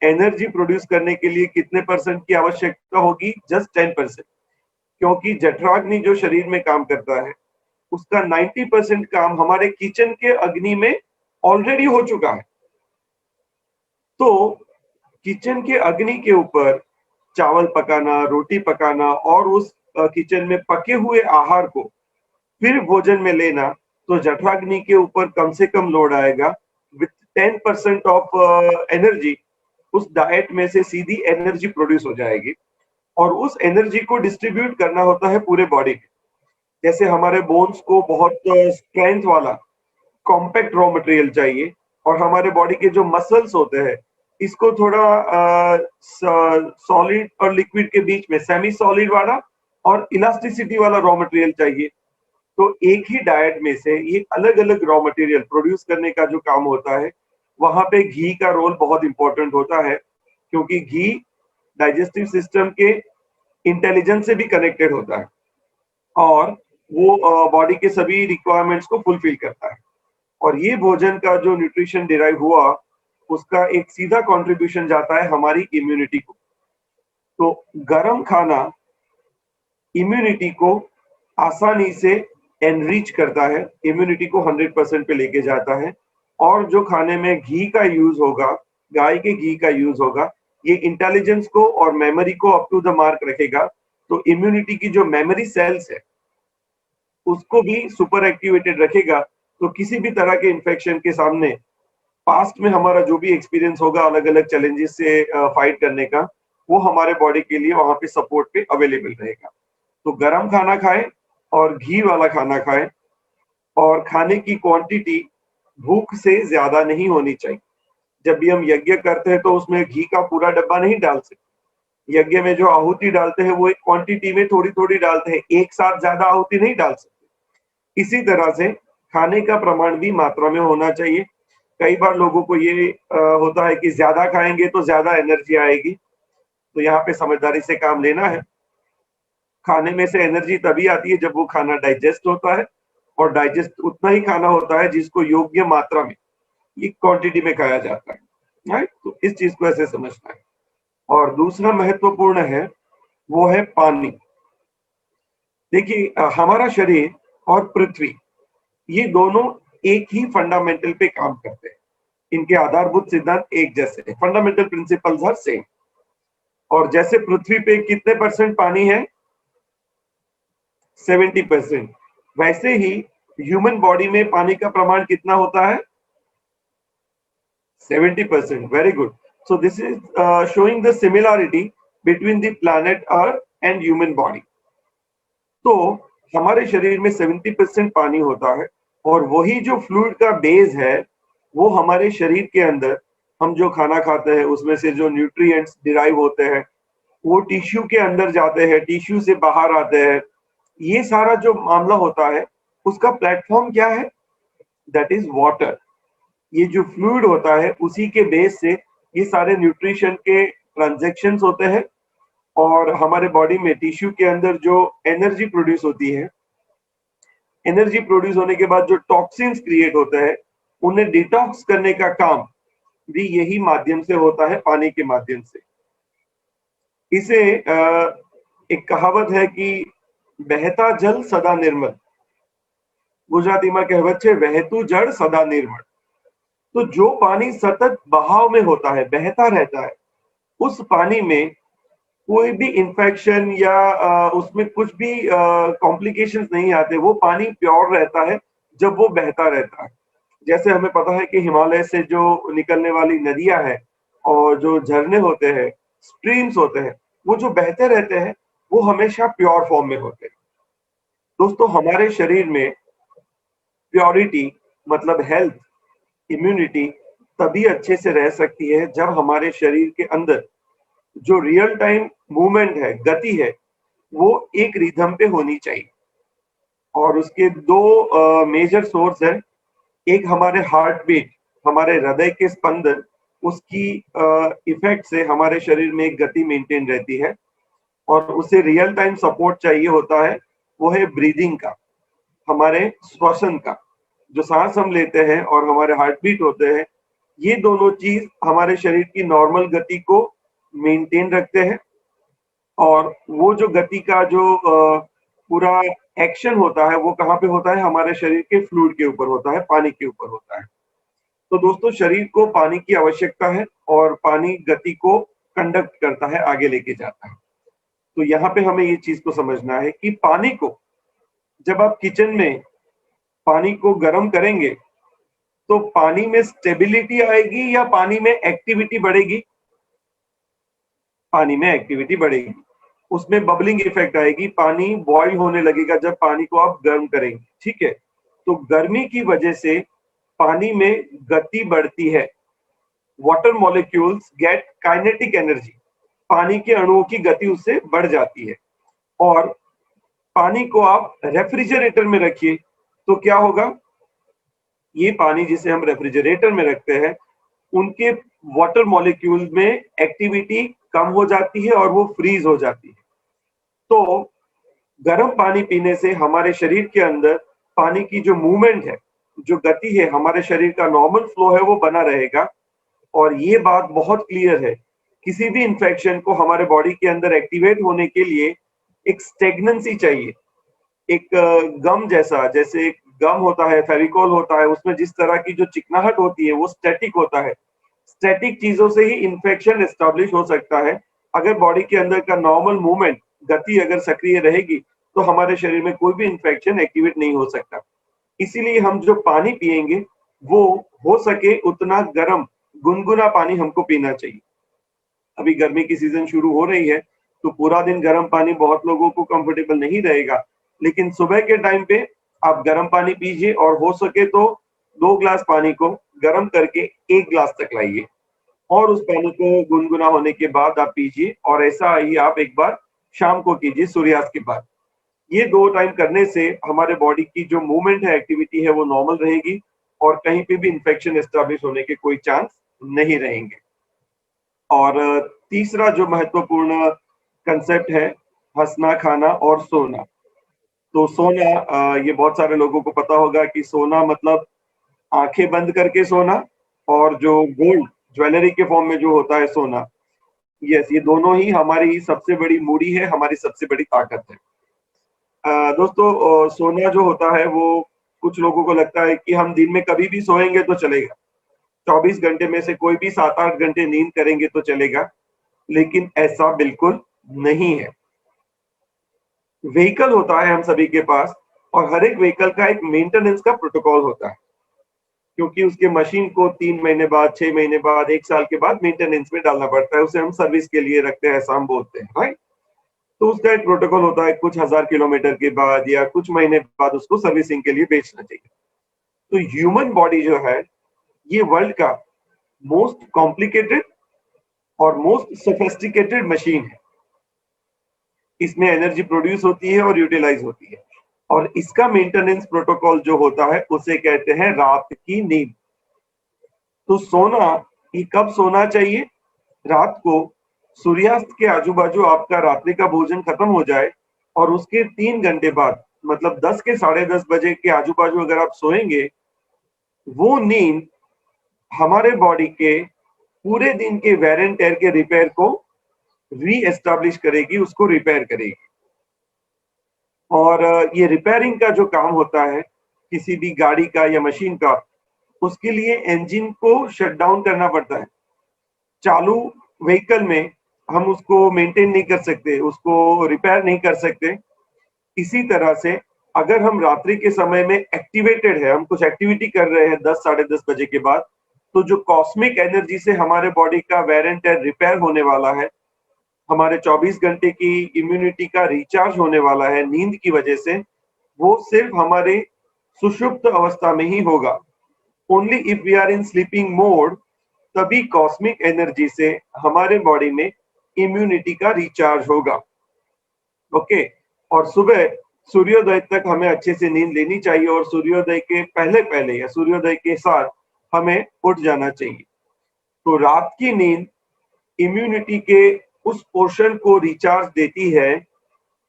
एनर्जी प्रोड्यूस करने के लिए कितने परसेंट की आवश्यकता होगी? जस्ट 10%। क्योंकि जठराग्नि जो शरीर में काम करता है उसका 90% काम हमारे किचन के अग्नि में ऑलरेडी हो चुका है। तो किचन के अग्नि के ऊपर चावल पकाना, रोटी पकाना, और उस किचन में पके हुए आहार को फिर भोजन में लेना, तो जठराग्नि के ऊपर कम से कम लोड आएगा। विथ 10% ऑफ एनर्जी उस डाइट में से सीधी एनर्जी प्रोड्यूस हो जाएगी, और उस एनर्जी को डिस्ट्रीब्यूट करना होता है पूरे बॉडी में। जैसे हमारे बोन्स को बहुत स्ट्रेंथ वाला कॉम्पैक्ट रॉ मटेरियल चाहिए, और हमारे बॉडी के जो मसल्स होते हैं इसको थोड़ा सॉलिड और लिक्विड के बीच में सेमी सॉलिड वाला और इलास्टिसिटी वाला रॉ मटेरियल चाहिए। तो एक ही डाइट में से ये अलग अलग रॉ मटेरियल प्रोड्यूस करने का जो काम होता है, वहां पे घी का रोल बहुत इंपॉर्टेंट होता है, क्योंकि घी डाइजेस्टिव सिस्टम के इंटेलिजेंस से भी कनेक्टेड होता है और वो बॉडी के सभी रिक्वायरमेंट्स को फुलफिल करता है। और ये भोजन का जो न्यूट्रिशन डिराइव हुआ उसका एक सीधा कंट्रीब्यूशन जाता है हमारी इम्यूनिटी को। तो गरम खाना इम्यूनिटी को आसानी से एनरिच करता है, इम्यूनिटी को 100% पे लेके जाता है। और जो खाने में घी का यूज होगा, गाय के घी का यूज होगा, ये इंटेलिजेंस को और मेमोरी को अप टू द मार्क रखेगा। तो इम्यूनिटी की जो मेमोरी सेल्स है उसको भी सुपर एक्टिवेटेड रखेगा। तो किसी भी तरह के इन्फेक्शन के सामने पास्ट में हमारा जो भी एक्सपीरियंस होगा अलग अलग चैलेंजेस से फाइट करने का, वो हमारे बॉडी के लिए वहां पे सपोर्ट पे अवेलेबल रहेगा। तो गरम खाना खाएं और घी वाला खाना खाएं, और खाने की क्वांटिटी भूख से ज्यादा नहीं होनी चाहिए। जब भी हम यज्ञ करते हैं तो उसमें घी का पूरा डब्बा नहीं डाल सकते। यज्ञ में जो आहुति डालते हैं वो एक क्वांटिटी में थोड़ी थोड़ी डालते हैं, एक साथ ज्यादा आहुति नहीं डाल सकते। इसी तरह से खाने का प्रमाण भी मात्रा में होना चाहिए। कई बार लोगों को ये होता है कि ज्यादा खाएंगे तो ज्यादा एनर्जी आएगी, तो यहाँ पे समझदारी से काम लेना है। खाने में से एनर्जी तभी आती है जब वो खाना डाइजेस्ट होता है, और डाइजेस्ट उतना ही खाना होता है जिसको योग्य मात्रा में, ये क्वांटिटी में खाया जाता है, राइट। तो इस चीज को ऐसे समझना है। और दूसरा महत्वपूर्ण है वो है पानी। देखिए हमारा शरीर और पृथ्वी ये दोनों एक ही फंडामेंटल पे काम करते हैं। इनके आधारभूत सिद्धांत एक जैसे हैं, फंडामेंटल प्रिंसिपल्स आर सेम। और जैसे पृथ्वी पे कितने % पानी है? 70%। वैसे ही ह्यूमन बॉडी में पानी का प्रमाण कितना होता है? 70%। Very good. So this is showing the similarity between the planet earth and human body. तो हमारे शरीर में 70% पानी होता है, और वही जो फ्लूइड का बेस है वो हमारे शरीर के अंदर, हम जो खाना खाते हैं उसमें से जो न्यूट्रिएंट्स डिराइव होते हैं वो टिश्यू के अंदर जाते हैं, टिश्यू से बाहर आते हैं। ये सारा जो मामला होता है उसका प्लेटफॉर्म क्या है? That is water. ये जो फ्लूइड होता है उसी के बेस से ये सारे न्यूट्रिशन के ट्रांजैक्शंस होते हैं, और हमारे बॉडी में टिश्यू के अंदर जो एनर्जी प्रोड्यूस होती है, एनर्जी प्रोड्यूस होने के बाद जो टॉक्सिन्स क्रिएट होते हैं उन्हें डिटॉक्स करने का काम भी यही माध्यम से होता है, पानी के माध्यम से। इसे एक कहावत है कि बहता जल सदा निर्मल, गुजराती में कहावत है वहतु जल सदा निर्मल। तो जो पानी सतत बहाव में होता है, बहता रहता है, उस पानी में कोई भी इन्फेक्शन या उसमें कुछ भी कॉम्प्लिकेशंस नहीं आते। वो पानी प्योर रहता है जब वो बहता रहता है। जैसे हमें पता है कि हिमालय से जो निकलने वाली नदियां हैं और जो झरने होते हैं, स्ट्रीम्स होते हैं, वो जो बहते रहते हैं वो हमेशा प्योर फॉर्म में होते हैं। दोस्तों हमारे शरीर में प्योरिटी मतलब हेल्थ, इम्यूनिटी तभी अच्छे से रह सकती है जब हमारे शरीर के अंदर जो रियल टाइम मूवमेंट है, गति है, वो एक रिदम पे होनी चाहिए। और उसके दो मेजर सोर्स है। एक हमारे हार्ट बीट, हमारे हृदय के स्पंदन, उसकी इफेक्ट से हमारे शरीर में एक गति मेंटेन रहती है। और उसे रियल टाइम सपोर्ट चाहिए होता है, वो है ब्रीदिंग का, हमारे श्वसन का। जो सांस हम लेते हैं और हमारे हार्ट बीट होते हैं, ये दोनों चीज हमारे शरीर की नॉर्मल गति को मेंटेन रखते हैं। और वो जो गति का जो पूरा एक्शन होता है वो कहाँ पे होता है? हमारे शरीर के फ्लूइड के ऊपर होता है, पानी के ऊपर होता है। तो दोस्तों शरीर को पानी की आवश्यकता है, और पानी गति को कंडक्ट करता है, आगे लेके जाता है। तो यहाँ पे हमें ये चीज को समझना है कि पानी को जब आप किचन में पानी को गर्म करेंगे तो पानी में स्टेबिलिटी आएगी या पानी में एक्टिविटी बढ़ेगी? पानी में एक्टिविटी बढ़ेगी, उसमें बबलिंग इफेक्ट आएगी, पानी बॉईल होने लगेगा जब पानी को आप गर्म करेंगे, ठीक है। तो गर्मी की वजह से पानी में गति बढ़ती है, water molecules get kinetic energy, पानी के अणुओं की गति उससे बढ़ जाती है। और पानी को आप रेफ्रिजरेटर में रखिए तो क्या होगा, ये पानी जिसे हम रेफ्रिजरेटर में रखते हैं उनके वाटर मॉलिक्यूल में एक्टिविटी कम हो जाती है और वो फ्रीज हो जाती है। तो गर्म पानी पीने से हमारे शरीर के अंदर पानी की जो मूवमेंट है, जो गति है, हमारे शरीर का नॉर्मल फ्लो है वो बना रहेगा। और ये बात बहुत क्लियर है, किसी भी इंफेक्शन को हमारे बॉडी के अंदर एक्टिवेट होने के लिए एक स्टेगनेंसी चाहिए, एक गम जैसा, जैसे एक गम होता है, फेविकॉल होता है, उसमें जिस तरह की जो चिकनाहट होती है वो स्टैटिक होता है। स्टैटिक चीजों से ही इंफेक्शन एस्टेब्लिश हो सकता है। अगर बॉडी के अंदर का नॉर्मल मूवमेंट, गति अगर सक्रिय रहेगी तो हमारे शरीर में कोई भी इंफेक्शन एक्टिवेट नहीं हो सकता। इसीलिए हम जो पानी पिएंगे वो हो सके उतना गर्म गुनगुना पानी हमको पीना चाहिए। अभी गर्मी की सीजन शुरू हो रही है तो पूरा दिन गर्म पानी बहुत लोगों को कंफर्टेबल नहीं रहेगा, लेकिन सुबह के टाइम पे आप गर्म पानी पीजिए और हो सके तो 2 ग्लास पानी को गर्म करके 1 ग्लास तक लाइए और उस पानी को गुनगुना होने के बाद आप पीजिए। और ऐसा ही आप एक बार शाम को कीजिए सूर्यास्त के बाद। ये 2 टाइम करने से हमारे बॉडी की जो मूवमेंट है, एक्टिविटी है, वो नॉर्मल रहेगी और कहीं पे भी इंफेक्शन एस्टेब्लिश होने के कोई चांस नहीं रहेंगे। और तीसरा जो महत्वपूर्ण कंसेप्ट है, हंसना, खाना और सोना। तो सोना, ये बहुत सारे लोगों को पता होगा कि सोना मतलब आंखें बंद करके सोना, और जो गोल्ड ज्वेलरी के फॉर्म में जो होता है सोना, यस, ये दोनों ही हमारी सबसे बड़ी मूड़ी है, हमारी सबसे बड़ी ताकत है। दोस्तों, सोना जो होता है वो कुछ लोगों को लगता है कि हम दिन में कभी भी सोएंगे तो चलेगा, 24 घंटे में से कोई भी 7-8 घंटे नींद करेंगे तो चलेगा, लेकिन ऐसा बिल्कुल नहीं है। व्हीकल होता है हम सभी के पास और हर एक व्हीकल का एक मेंटेनेंस का प्रोटोकॉल होता है, क्योंकि उसके मशीन को 3 महीने बाद, 6 महीने बाद, 1 साल के बाद मेंटेनेंस में डालना पड़ता है, उसे हम सर्विस के लिए रखते हैं, ऐसा हम बोलते हैं, राइट। तो उसका एक प्रोटोकॉल होता है, कुछ 1000 किलोमीटर के बाद या कुछ महीने बाद उसको सर्विसिंग के लिए बेचना चाहिए। तो ह्यूमन बॉडी जो है ये वर्ल्ड का मोस्ट कॉम्प्लिकेटेड और मोस्ट सोफिस्टिकेटेड मशीन है। इसमें एनर्जी प्रोड्यूस होती है और यूटिलाइज होती है, और इसका मेंटेनेंस प्रोटोकॉल जो होता है उसे कहते हैं रात की नींद। तो सोना, ये कब सोना चाहिए? रात को सूर्यास्त के आजू बाजू आपका रात्रि का भोजन खत्म हो जाए और उसके 3 घंटे बाद, मतलब 10 के 10:30 बजे के आजू बाजू अगर आप सोएंगे, वो नींद हमारे बॉडी के पूरे दिन के वेयर एंड टेयर के रिपेयर को री एस्टैब्लिश करेगी, उसको रिपेयर करेगी। और ये रिपेयरिंग का जो काम होता है किसी भी गाड़ी का या मशीन का, उसके लिए इंजन को शट डाउन करना पड़ता है। चालू व्हीकल में हम उसको मेंटेन नहीं कर सकते, उसको रिपेयर नहीं कर सकते। इसी तरह से अगर हम रात्रि के समय में एक्टिवेटेड है, हम कुछ एक्टिविटी कर रहे हैं 10 साढ़े 10 बजे के बाद, तो जो कॉस्मिक एनर्जी से हमारे बॉडी का वेयर एंड टेयर रिपेयर होने वाला है, हमारे 24 घंटे की इम्यूनिटी का रिचार्ज होने वाला है नींद की वजह से, वो सिर्फ हमारे सुषुप्त अवस्था में ही होगा। Only if we are in sleeping mode, तभी कॉस्मिक एनर्जी से हमारे बॉडी में इम्यूनिटी का रिचार्ज होगा। ओके, और सुबह सूर्योदय तक हमें अच्छे से नींद लेनी चाहिए और सूर्योदय के पहले पहले या सूर्योदय के साथ हमें उठ जाना चाहिए। तो रात की नींद इम्यूनिटी के उस पोर्शन को रिचार्ज देती है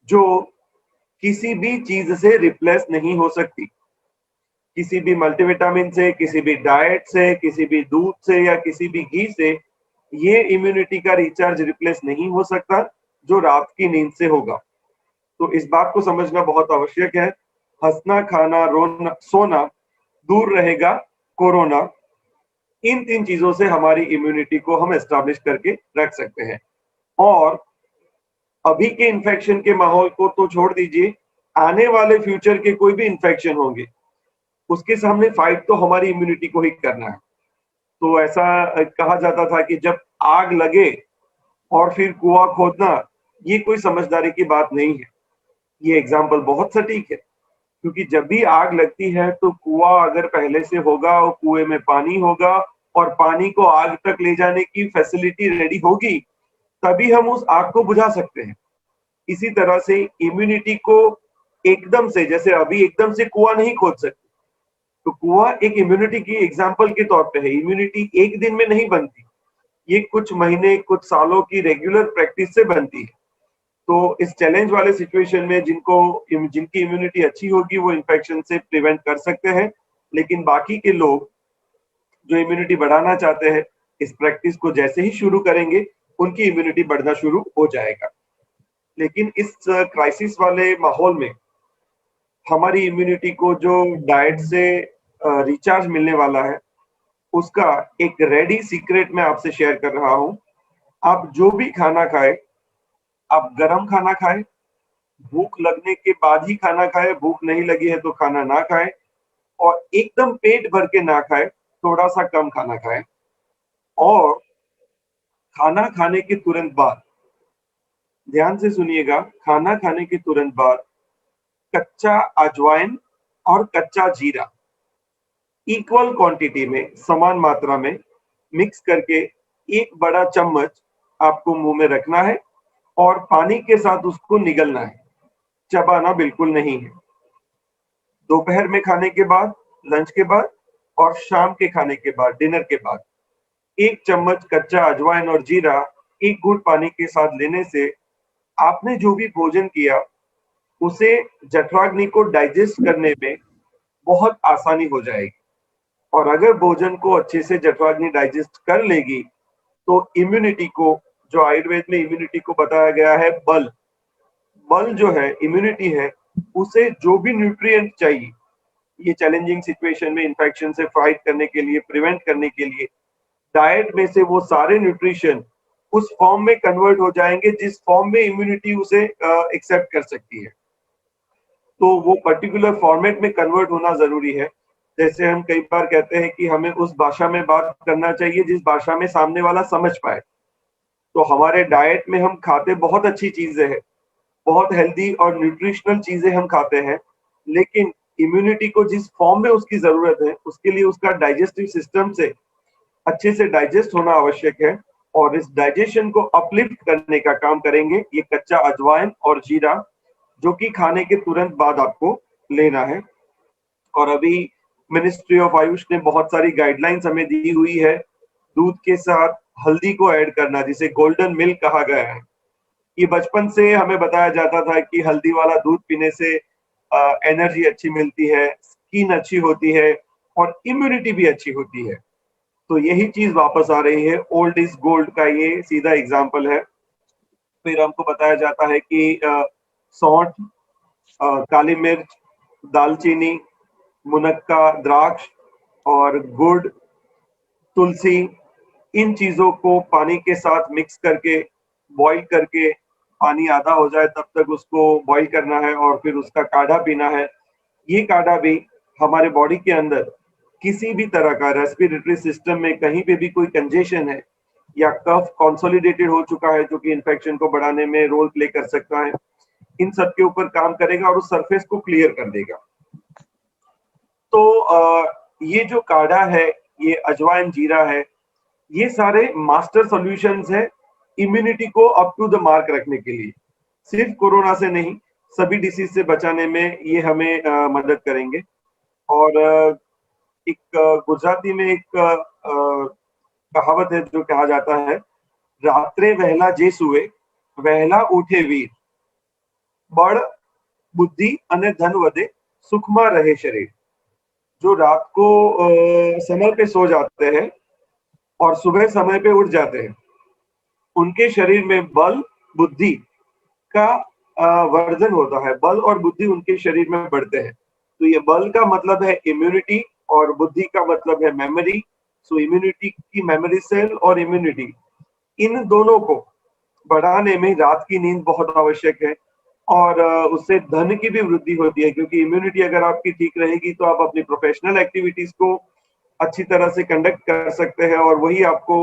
जो किसी भी चीज से रिप्लेस नहीं हो सकती, किसी भी मल्टीविटामिन से, किसी भी डाइट से, किसी भी दूध से या किसी भी घी से ये इम्यूनिटी का रिचार्ज रिप्लेस नहीं हो सकता जो रात की नींद से होगा। तो इस बात को समझना बहुत आवश्यक है। हंसना, खाना, रोना, सोना, दूर रहेगा कोरोना, इन 3 चीजों से हमारी इम्यूनिटी को हम एस्टैब्लिश करके रख सकते हैं। और अभी के इन्फेक्शन के माहौल को तो छोड़ दीजिए, आने वाले फ्यूचर के कोई भी इन्फेक्शन होंगे उसके सामने फाइट तो हमारी इम्यूनिटी को ही करना है। तो ऐसा कहा जाता था कि जब आग लगे और फिर कुआं खोदना, ये कोई समझदारी की बात नहीं है। ये एग्जाम्पल बहुत सटीक है, क्योंकि जब भी आग लगती है तो कुआं अगर पहले से होगा और कुएं में पानी होगा और पानी को आग तक ले जाने की फैसिलिटी रेडी होगी, तभी हम उस आग को बुझा सकते हैं। इसी तरह से इम्यूनिटी को एकदम से, जैसे अभी एकदम से कुआं नहीं खोद सकते, तो कुआं एक इम्यूनिटी की एग्जाम्पल के तौर पे है। इम्यूनिटी एक दिन में नहीं बनती, ये कुछ महीने कुछ सालों की रेगुलर प्रैक्टिस से बनती है। तो इस चैलेंज वाले सिचुएशन में जिनकी इम्यूनिटी अच्छी होगी वो इन्फेक्शन से प्रिवेंट कर सकते हैं, लेकिन बाकी के लोग जो इम्यूनिटी बढ़ाना चाहते हैं इस प्रैक्टिस को जैसे ही शुरू करेंगे उनकी इम्यूनिटी बढ़ना शुरू हो जाएगा। लेकिन इस क्राइसिस वाले माहौल में हमारी इम्यूनिटी को जो डाइट से रिचार्ज मिलने वाला है उसका एक रेडी सीक्रेट मैं आपसे शेयर कर रहा हूं। आप जो भी खाना खाए, आप गरम खाना खाएं, भूख लगने के बाद ही खाना खाएं, भूख नहीं लगी है तो खाना ना खाएं, और एकदम पेट भर के ना खाएं, थोड़ा सा कम खाना खाएं। और खाना खाने के तुरंत बाद, ध्यान से सुनिएगा, खाना खाने के तुरंत बाद कच्चा अजवाइन और कच्चा जीरा इक्वल क्वांटिटी में, समान मात्रा में मिक्स करके एक बड़ा चम्मच आपको मुंह में रखना है और पानी के साथ उसको निगलना है, चबाना बिल्कुल नहीं है। दोपहर में खाने के बाद, लंच के बाद और शाम के खाने के बाद, डिनर के बाद एक चम्मच कच्चा अजवाइन और जीरा एक घूंट पानी के साथ लेने से आपने जो भी भोजन किया उसे जठराग्नि को डाइजेस्ट करने में बहुत आसानी हो जाएगी। और अगर भोजन को अच्छे से जठराग्नि डाइजेस्ट कर लेगी तो इम्यूनिटी को, जो आयुर्वेद में इम्यूनिटी को बताया गया है बल, बल जो है, इम्यूनिटी है, उसे जो भी न्यूट्रिएंट चाहिए ये चैलेंजिंग सिचुएशन में इन्फेक्शन से फाइट करने के लिए, प्रिवेंट करने के लिए, डाइट में से वो सारे न्यूट्रिशन उस फॉर्म में कन्वर्ट हो जाएंगे जिस फॉर्म में इम्यूनिटी उसे एक्सेप्ट कर सकती है। तो वो पर्टिकुलर फॉर्मेट में कन्वर्ट होना जरूरी है। जैसे हम कई बार कहते हैं कि हमें उस भाषा में बात करना चाहिए जिस भाषा में सामने वाला समझ पाए। तो हमारे डाइट में हम खाते बहुत अच्छी चीजें हैं, बहुत हेल्दी और न्यूट्रिशनल चीजें हम खाते हैं, लेकिन इम्यूनिटी को जिस फॉर्म में उसकी जरूरत है उसके लिए उसका डाइजेस्टिव सिस्टम से अच्छे से डाइजेस्ट होना आवश्यक है। और इस डाइजेशन को अपलिफ्ट करने का काम करेंगे ये कच्चा अजवाइन और जीरा, जो कि खाने के तुरंत बाद आपको लेना है। और अभी मिनिस्ट्री ऑफ आयुष ने बहुत सारी गाइडलाइंस हमें दी हुई है। दूध के साथ हल्दी को ऐड करना, जिसे गोल्डन मिल्क कहा गया है। ये बचपन से हमें बताया जाता था कि हल्दी वाला दूध पीने से एनर्जी अच्छी मिलती है, स्किन अच्छी होती है और इम्यूनिटी भी अच्छी होती है। तो यही चीज वापस आ रही है। ओल्ड इज गोल्ड का ये सीधा एग्जाम्पल है। फिर हमको बताया जाता है कि सौंठ, काली मिर्च, दालचीनी, मुनक्का, द्राक्ष और गुड़, तुलसी, इन चीजों को पानी के साथ मिक्स करके बॉईल करके, पानी आधा हो जाए तब तक उसको बॉईल करना है और फिर उसका काढ़ा पीना है। ये काढ़ा भी हमारे बॉडी के अंदर किसी भी तरह का रेस्पिरेटरी सिस्टम में कहीं पे भी कोई कंजेशन है या कफ कंसोलिडेटेड हो चुका है जो कि इन्फेक्शन को बढ़ाने में रोल प्ले कर सकता है, इन सब के ऊपर काम करेगा और उस सरफेस को क्लियर कर देगा। तो ये जो काढ़ा है, ये अजवाइन जीरा है, ये सारे मास्टर सॉल्यूशंस है इम्यूनिटी को अप टू द मार्क रखने के लिए। सिर्फ कोरोना से नहीं, सभी डिसीज से बचाने में ये हमें मदद करेंगे। और एक गुजराती में एक कहावत है जो कहा जाता है, रात्रे वहला जे सुए वहला उठे वीर, बड़ बुद्धि अने धन वधे सुखमा रहे शरीर। जो रात को समय पे सो जाते हैं और सुबह समय पे उठ जाते हैं, उनके शरीर में बल बुद्धि का वर्धन होता है, बल और बुद्धि उनके शरीर में बढ़ते हैं। तो ये बल का मतलब है इम्यूनिटी और बुद्धि का मतलब है मेमोरी। सो इम्यूनिटी की मेमोरी सेल और इम्यूनिटी, इन दोनों को बढ़ाने में रात की नींद बहुत आवश्यक है। और उससे धन की भी वृद्धि होती है, क्योंकि इम्यूनिटी अगर आपकी ठीक रहेगी तो आप अपनी प्रोफेशनल एक्टिविटीज को अच्छी तरह से कंडक्ट कर सकते हैं और वही आपको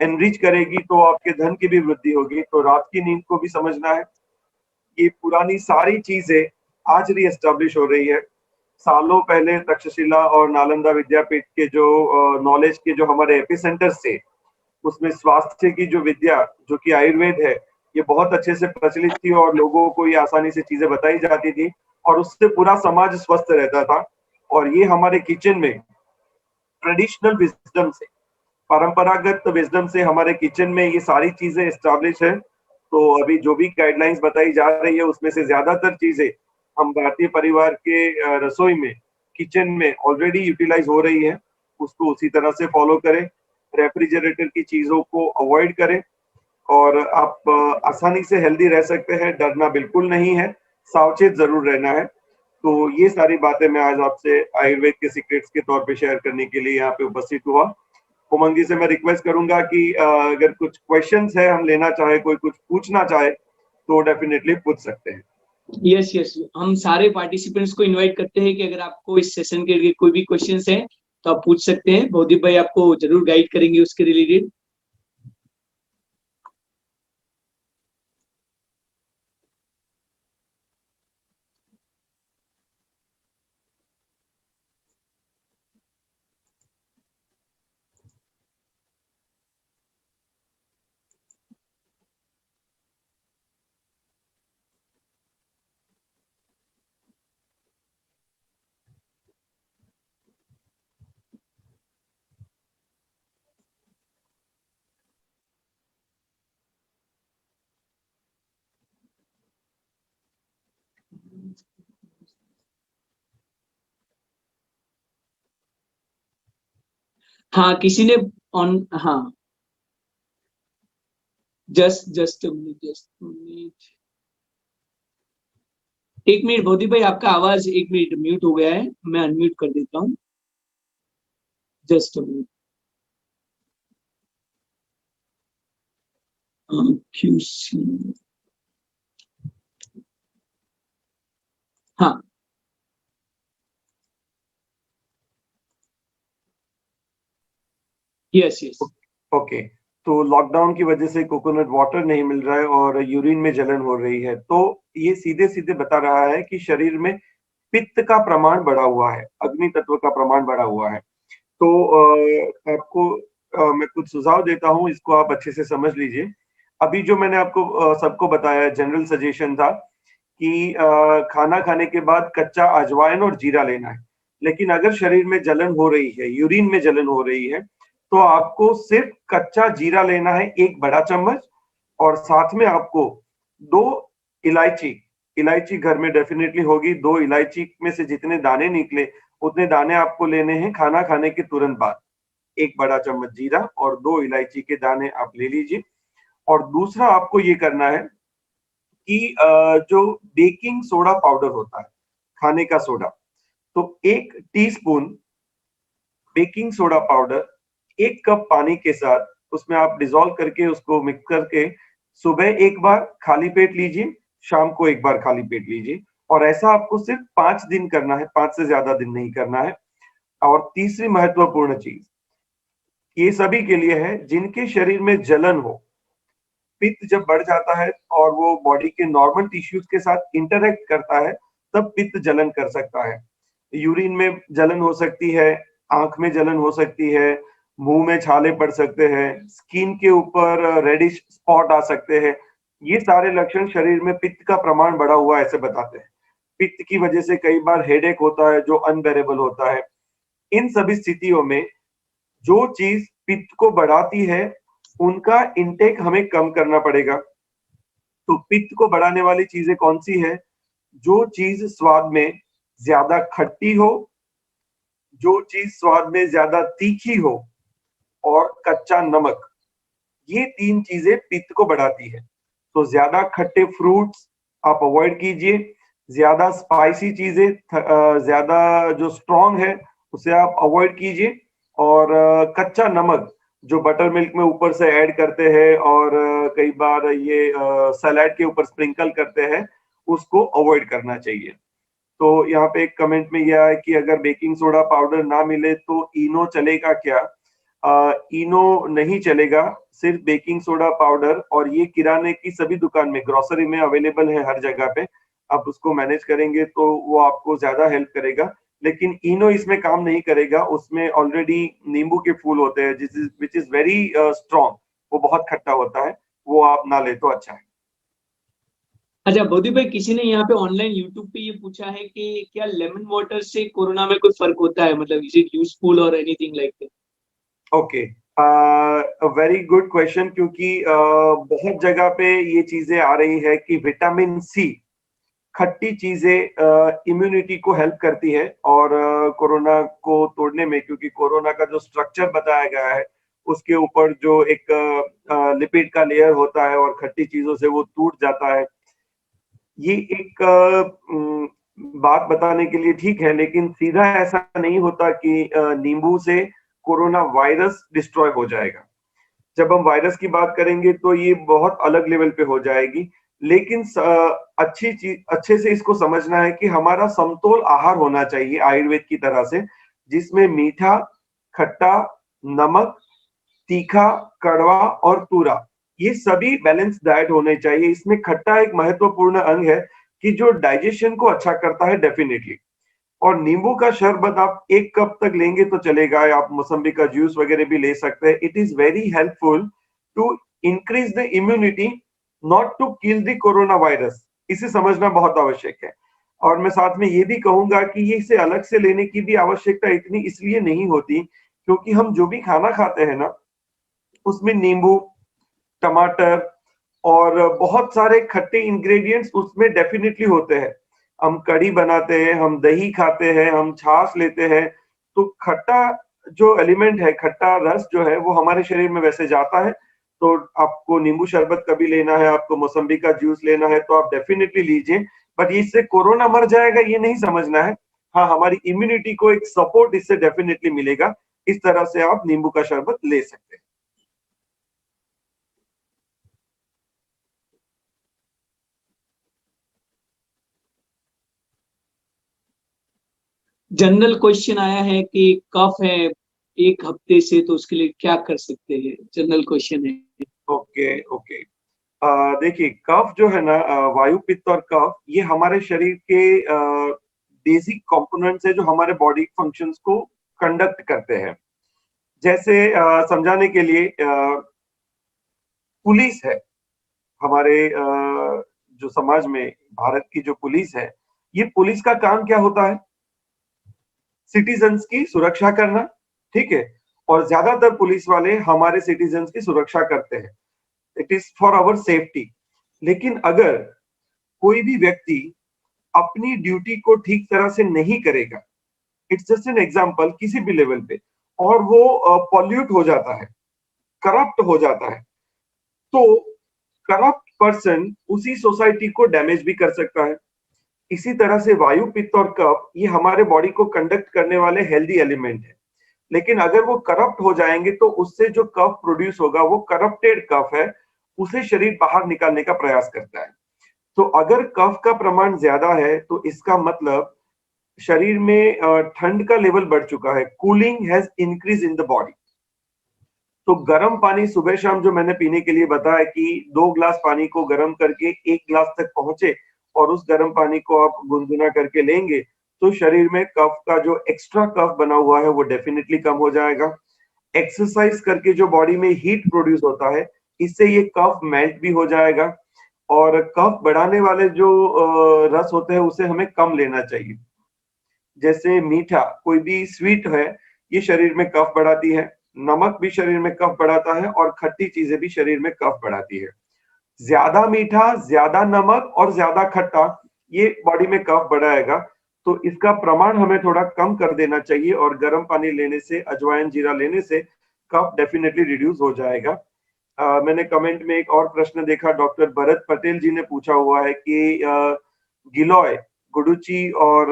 एनरिच करेगी, तो आपके धन की भी वृद्धि होगी। तो रात की नींद को भी समझना है। ये पुरानी सारी चीजें आज री-एस्टैब्लिश हो रही है। सालों पहले तक्षशिला और नालंदा विद्यापीठ के जो नॉलेज के जो हमारे एपिसेंटर्स थे, उसमें स्वास्थ्य की जो विद्या जो कि आयुर्वेद है, ये बहुत अच्छे से प्रचलित थी और लोगों को ये आसानी से चीजें बताई जाती थी और उससे पूरा समाज स्वस्थ रहता था। और ये हमारे किचन में ट्रेडिशनल विजडम से, परंपरागत विजडम से हमारे किचन में ये सारी चीजें एस्टैब्लिश है। तो अभी जो भी गाइडलाइंस बताई जा रही है उसमें से ज्यादातर चीजें हम भारतीय परिवार के रसोई में, किचन में ऑलरेडी यूटिलाइज हो रही है। उसको उसी तरह से फॉलो करें, रेफ्रिजरेटर की चीजों को अवॉइड करें और आप आसानी से हेल्दी रह सकते हैं। डरना बिल्कुल नहीं है, सावचेत जरूर रहना है। तो ये सारी बातें मैं आज आपसे आयुर्वेद के सीक्रेट्स के तौर पे शेयर करने के लिए यहाँ पे उपस्थित हुआ। उमंग जी से मैं रिक्वेस्ट करूंगा कि अगर कुछ क्वेश्चंस है हम लेना चाहे, कोई कुछ पूछना चाहे तो डेफिनेटली पूछ सकते हैं। यस यस, हम सारे पार्टिसिपेंट्स को इनवाइट करते हैं कि अगर आपको इस सेशन के लिए कोई भी क्वेश्चंस है तो आप पूछ सकते हैं। भवदीप भाई आपको जरूर गाइड करेंगे उसके रिलेटेड। हाँ, किसी ने ऑन, हाँ, जस्ट मिनट, एक मिनट भवदीप भाई, आपका आवाज एक मिनट म्यूट हो गया है, मैं अनम्यूट कर देता हूँ। Just minute. क्यूसी, हाँ, यस यस, ओके, तो लॉकडाउन की वजह से कोकोनट वाटर नहीं मिल रहा है और यूरिन में जलन हो रही है, तो ये सीधे सीधे बता रहा है कि शरीर में पित्त का प्रमाण बढ़ा हुआ है, अग्नि तत्व का प्रमाण बढ़ा हुआ है। तो आपको मैं कुछ सुझाव देता हूँ, इसको आप अच्छे से समझ लीजिए। अभी जो मैंने आपको सबको बताया, जनरल सजेशन था कि खाना खाने के बाद कच्चा अजवाइन और जीरा लेना है। लेकिन अगर शरीर में जलन हो रही है, यूरिन में जलन हो रही है, तो आपको सिर्फ कच्चा जीरा लेना है 1 बड़ा चम्मच, और साथ में आपको 2 इलायची, इलायची घर में डेफिनेटली होगी, 2 इलायची में से जितने दाने निकले उतने दाने आपको लेने हैं खाना खाने के तुरंत बाद। 1 बड़ा चम्मच जीरा और 2 इलायची के दाने आप ले लीजिए। और दूसरा आपको ये करना है कि जो बेकिंग सोडा पाउडर होता है, खाने का सोडा, तो 1 teaspoon baking soda powder 1 cup पानी के साथ उसमें आप डिसॉल्व करके उसको मिक्स करके सुबह एक बार खाली पेट लीजिए, शाम को एक बार खाली पेट लीजिए। और ऐसा आपको सिर्फ 5 दिन करना है, 5 से ज्यादा दिन नहीं करना है। और तीसरी महत्वपूर्ण चीज, ये सभी के लिए है जिनके शरीर में जलन हो। पित्त जब बढ़ जाता है और वो बॉडी के नॉर्मल टिश्यूज के साथ इंटरेक्ट करता है, तब पित्त जलन कर सकता है। यूरिन में जलन हो सकती है, आंख में जलन हो सकती है, मुंह में छाले पड़ सकते हैं, स्किन के ऊपर रेडिश स्पॉट आ सकते हैं। ये सारे लक्षण शरीर में पित्त का प्रमाण बढ़ा हुआ है ऐसे बताते हैं। पित्त की वजह से कई बार हेडेक होता है जो अनबेरेबल होता है। इन सभी स्थितियों में जो चीज पित्त को बढ़ाती है उनका इंटेक हमें कम करना पड़ेगा। तो पित्त को बढ़ाने वाली चीजें कौन सी है? जो चीज स्वाद में ज्यादा खट्टी हो, जो चीज स्वाद में ज्यादा तीखी हो, और कच्चा नमक, ये 3 चीजें पित्त को बढ़ाती है। तो ज्यादा खट्टे फ्रूट्स आप अवॉइड कीजिए, ज्यादा स्पाइसी चीजें, ज्यादा जो स्ट्रॉन्ग है उसे आप अवॉइड कीजिए, और कच्चा नमक जो बटर मिल्क में ऊपर से ऐड करते हैं और कई बार ये सलाद के ऊपर स्प्रिंकल करते हैं, उसको अवॉइड करना चाहिए। तो यहाँ पे एक कमेंट में यह है कि अगर बेकिंग सोडा पाउडर ना मिले तो इनो चलेगा क्या? इनो नहीं चलेगा, सिर्फ बेकिंग सोडा पाउडर, और ये किराने की सभी दुकान में, ग्रोसरी में अवेलेबल है हर जगह पे। आप उसको मैनेज करेंगे तो वो आपको ज्यादा हेल्प करेगा। लेकिन इनो इसमें काम नहीं करेगा, उसमें ऑलरेडी नींबू के फूल होते हैं विच इज वेरी स्ट्रॉन्ग, वो बहुत खट्टा होता है, वो आप ना ले तो अच्छा है। अच्छा भौदीप भाई, किसी ने यहाँ पे ऑनलाइन यूट्यूब पे ये पूछा है कि क्या लेमन वाटर से कोरोना में कोई फर्क होता है, मतलब इज इट यूजफुल और anything like that? Okay, very good question, क्योंकि बहुत जगह पे ये चीजें आ रही है कि विटामिन सी खट्टी चीजें इम्यूनिटी को हेल्प करती है और कोरोना को तोड़ने में, क्योंकि कोरोना का जो स्ट्रक्चर बताया गया है उसके ऊपर जो एक लिपिड का लेयर होता है और खट्टी चीजों से वो टूट जाता है। ये एक बात बताने के लिए ठीक है, लेकिन सीधा ऐसा नहीं होता कि नींबू से कोरोना वायरस डिस्ट्रॉय हो जाएगा। जब हम वायरस की बात करेंगे तो ये बहुत अलग लेवल पे हो जाएगी। लेकिन अच्छे से इसको समझना है कि हमारा समतोल आहार होना चाहिए आयुर्वेद की तरह से, जिसमें मीठा, खट्टा, नमक, तीखा, कड़वा और तूरा, ये सभी बैलेंस डाइट होने चाहिए। इसमें खट्टा एक महत्वपूर्ण अंग है कि जो डाइजेशन को अच्छा करता है डेफिनेटली। और नींबू का शरबत आप 1 कप तक लेंगे तो चलेगा, आप मौसम्बी का जूस वगैरह भी ले सकते हैं। It is very helpful to increase the immunity, not to kill the corona virus. इसे समझना बहुत आवश्यक है। और मैं साथ में ये भी कहूंगा कि ये इसे अलग से लेने की भी आवश्यकता इतनी इसलिए नहीं होती, क्योंकि हम जो भी खाना खाते हैं ना, उसमें नींबू, टमाटर और बहुत सारे खट्टे इंग्रेडिएंट्स उसमें डेफिनेटली होते हैं। हम कढ़ी बनाते हैं, हम दही खाते हैं, हम छाछ लेते हैं, तो खट्टा जो एलिमेंट है, खट्टा रस जो है वो हमारे शरीर में वैसे जाता है। तो आपको नींबू शरबत कभी लेना है, आपको मौसम्बी का जूस लेना है तो आप डेफिनेटली लीजिए, बट इससे कोरोना मर जाएगा ये नहीं समझना है। हाँ, हमारी इम्यूनिटी को एक सपोर्ट इससे डेफिनेटली मिलेगा। इस तरह से आप नींबू का शरबत ले सकते हैं। जनरल क्वेश्चन आया है कि कफ है 1 हफ्ते से, तो उसके लिए क्या कर सकते हैं? जनरल क्वेश्चन है। ओके ओके, देखिए कफ जो है ना, वायु पित्त और कफ, ये हमारे शरीर के बेसिक कंपोनेंट्स है जो हमारे बॉडी फंक्शंस को कंडक्ट करते हैं। जैसे समझाने के लिए, पुलिस है हमारे जो समाज में, भारत की जो पुलिस है, ये पुलिस का काम क्या होता है? सिटीजन्स की सुरक्षा करना, ठीक है। और ज्यादातर पुलिस वाले हमारे सिटीजन्स की सुरक्षा करते हैं, it is for our safety. लेकिन अगर कोई भी व्यक्ति अपनी ड्यूटी को ठीक तरह से नहीं करेगा, इट्स जस्ट एन एग्जांपल, किसी भी लेवल पे, और वो पॉल्यूट हो जाता है, करप्ट हो जाता है, तो करप्ट पर्सन उसी सोसाइटी को डैमेज भी कर सकता है। इसी तरह से वायु, पित्त और कफ ये हमारे बॉडी को कंडक्ट करने वाले हेल्दी एलिमेंट है। लेकिन अगर वो करप्ट हो जाएंगे तो उससे जो कफ प्रोड्यूस होगा वो करप्टेड कफ है, उसे शरीर बाहर निकालने का प्रयास करता है। तो अगर कफ का प्रमाण ज्यादा है तो इसका मतलब शरीर में ठंड का लेवल बढ़ चुका है, cooling has increase in the body. तो गर्म पानी सुबह शाम जो मैंने पीने के लिए बताया कि 2 ग्लास पानी को गर्म करके 1 ग्लास तक पहुंचे और उस गर्म पानी को आप गुनगुना करके लेंगे, तो शरीर में कफ का जो एक्स्ट्रा कफ बना हुआ है वो डेफिनेटली कम हो जाएगा। एक्सरसाइज करके जो बॉडी में हीट प्रोड्यूस होता है, इससे ये कफ मेल्ट भी हो जाएगा। और कफ बढ़ाने वाले जो रस होते हैं उसे हमें कम लेना चाहिए। जैसे मीठा, कोई भी स्वीट है, ये शरीर में कफ बढ़ाती है। नमक भी शरीर में कफ बढ़ाता है और खट्टी चीजें भी शरीर में कफ बढ़ाती है। ज्यादा मीठा, ज्यादा नमक और ज्यादा खट्टा ये बॉडी में कफ बढ़ाएगा। तो इसका प्रमाण हमें थोड़ा कम कर देना चाहिए और गर्म पानी लेने से, अजवाइन जीरा लेने से कफ डेफिनेटली रिड्यूस हो जाएगा। मैंने कमेंट में एक और प्रश्न देखा, डॉक्टर भरत पटेल जी ने पूछा हुआ है कि गिलोय, गुडुचि और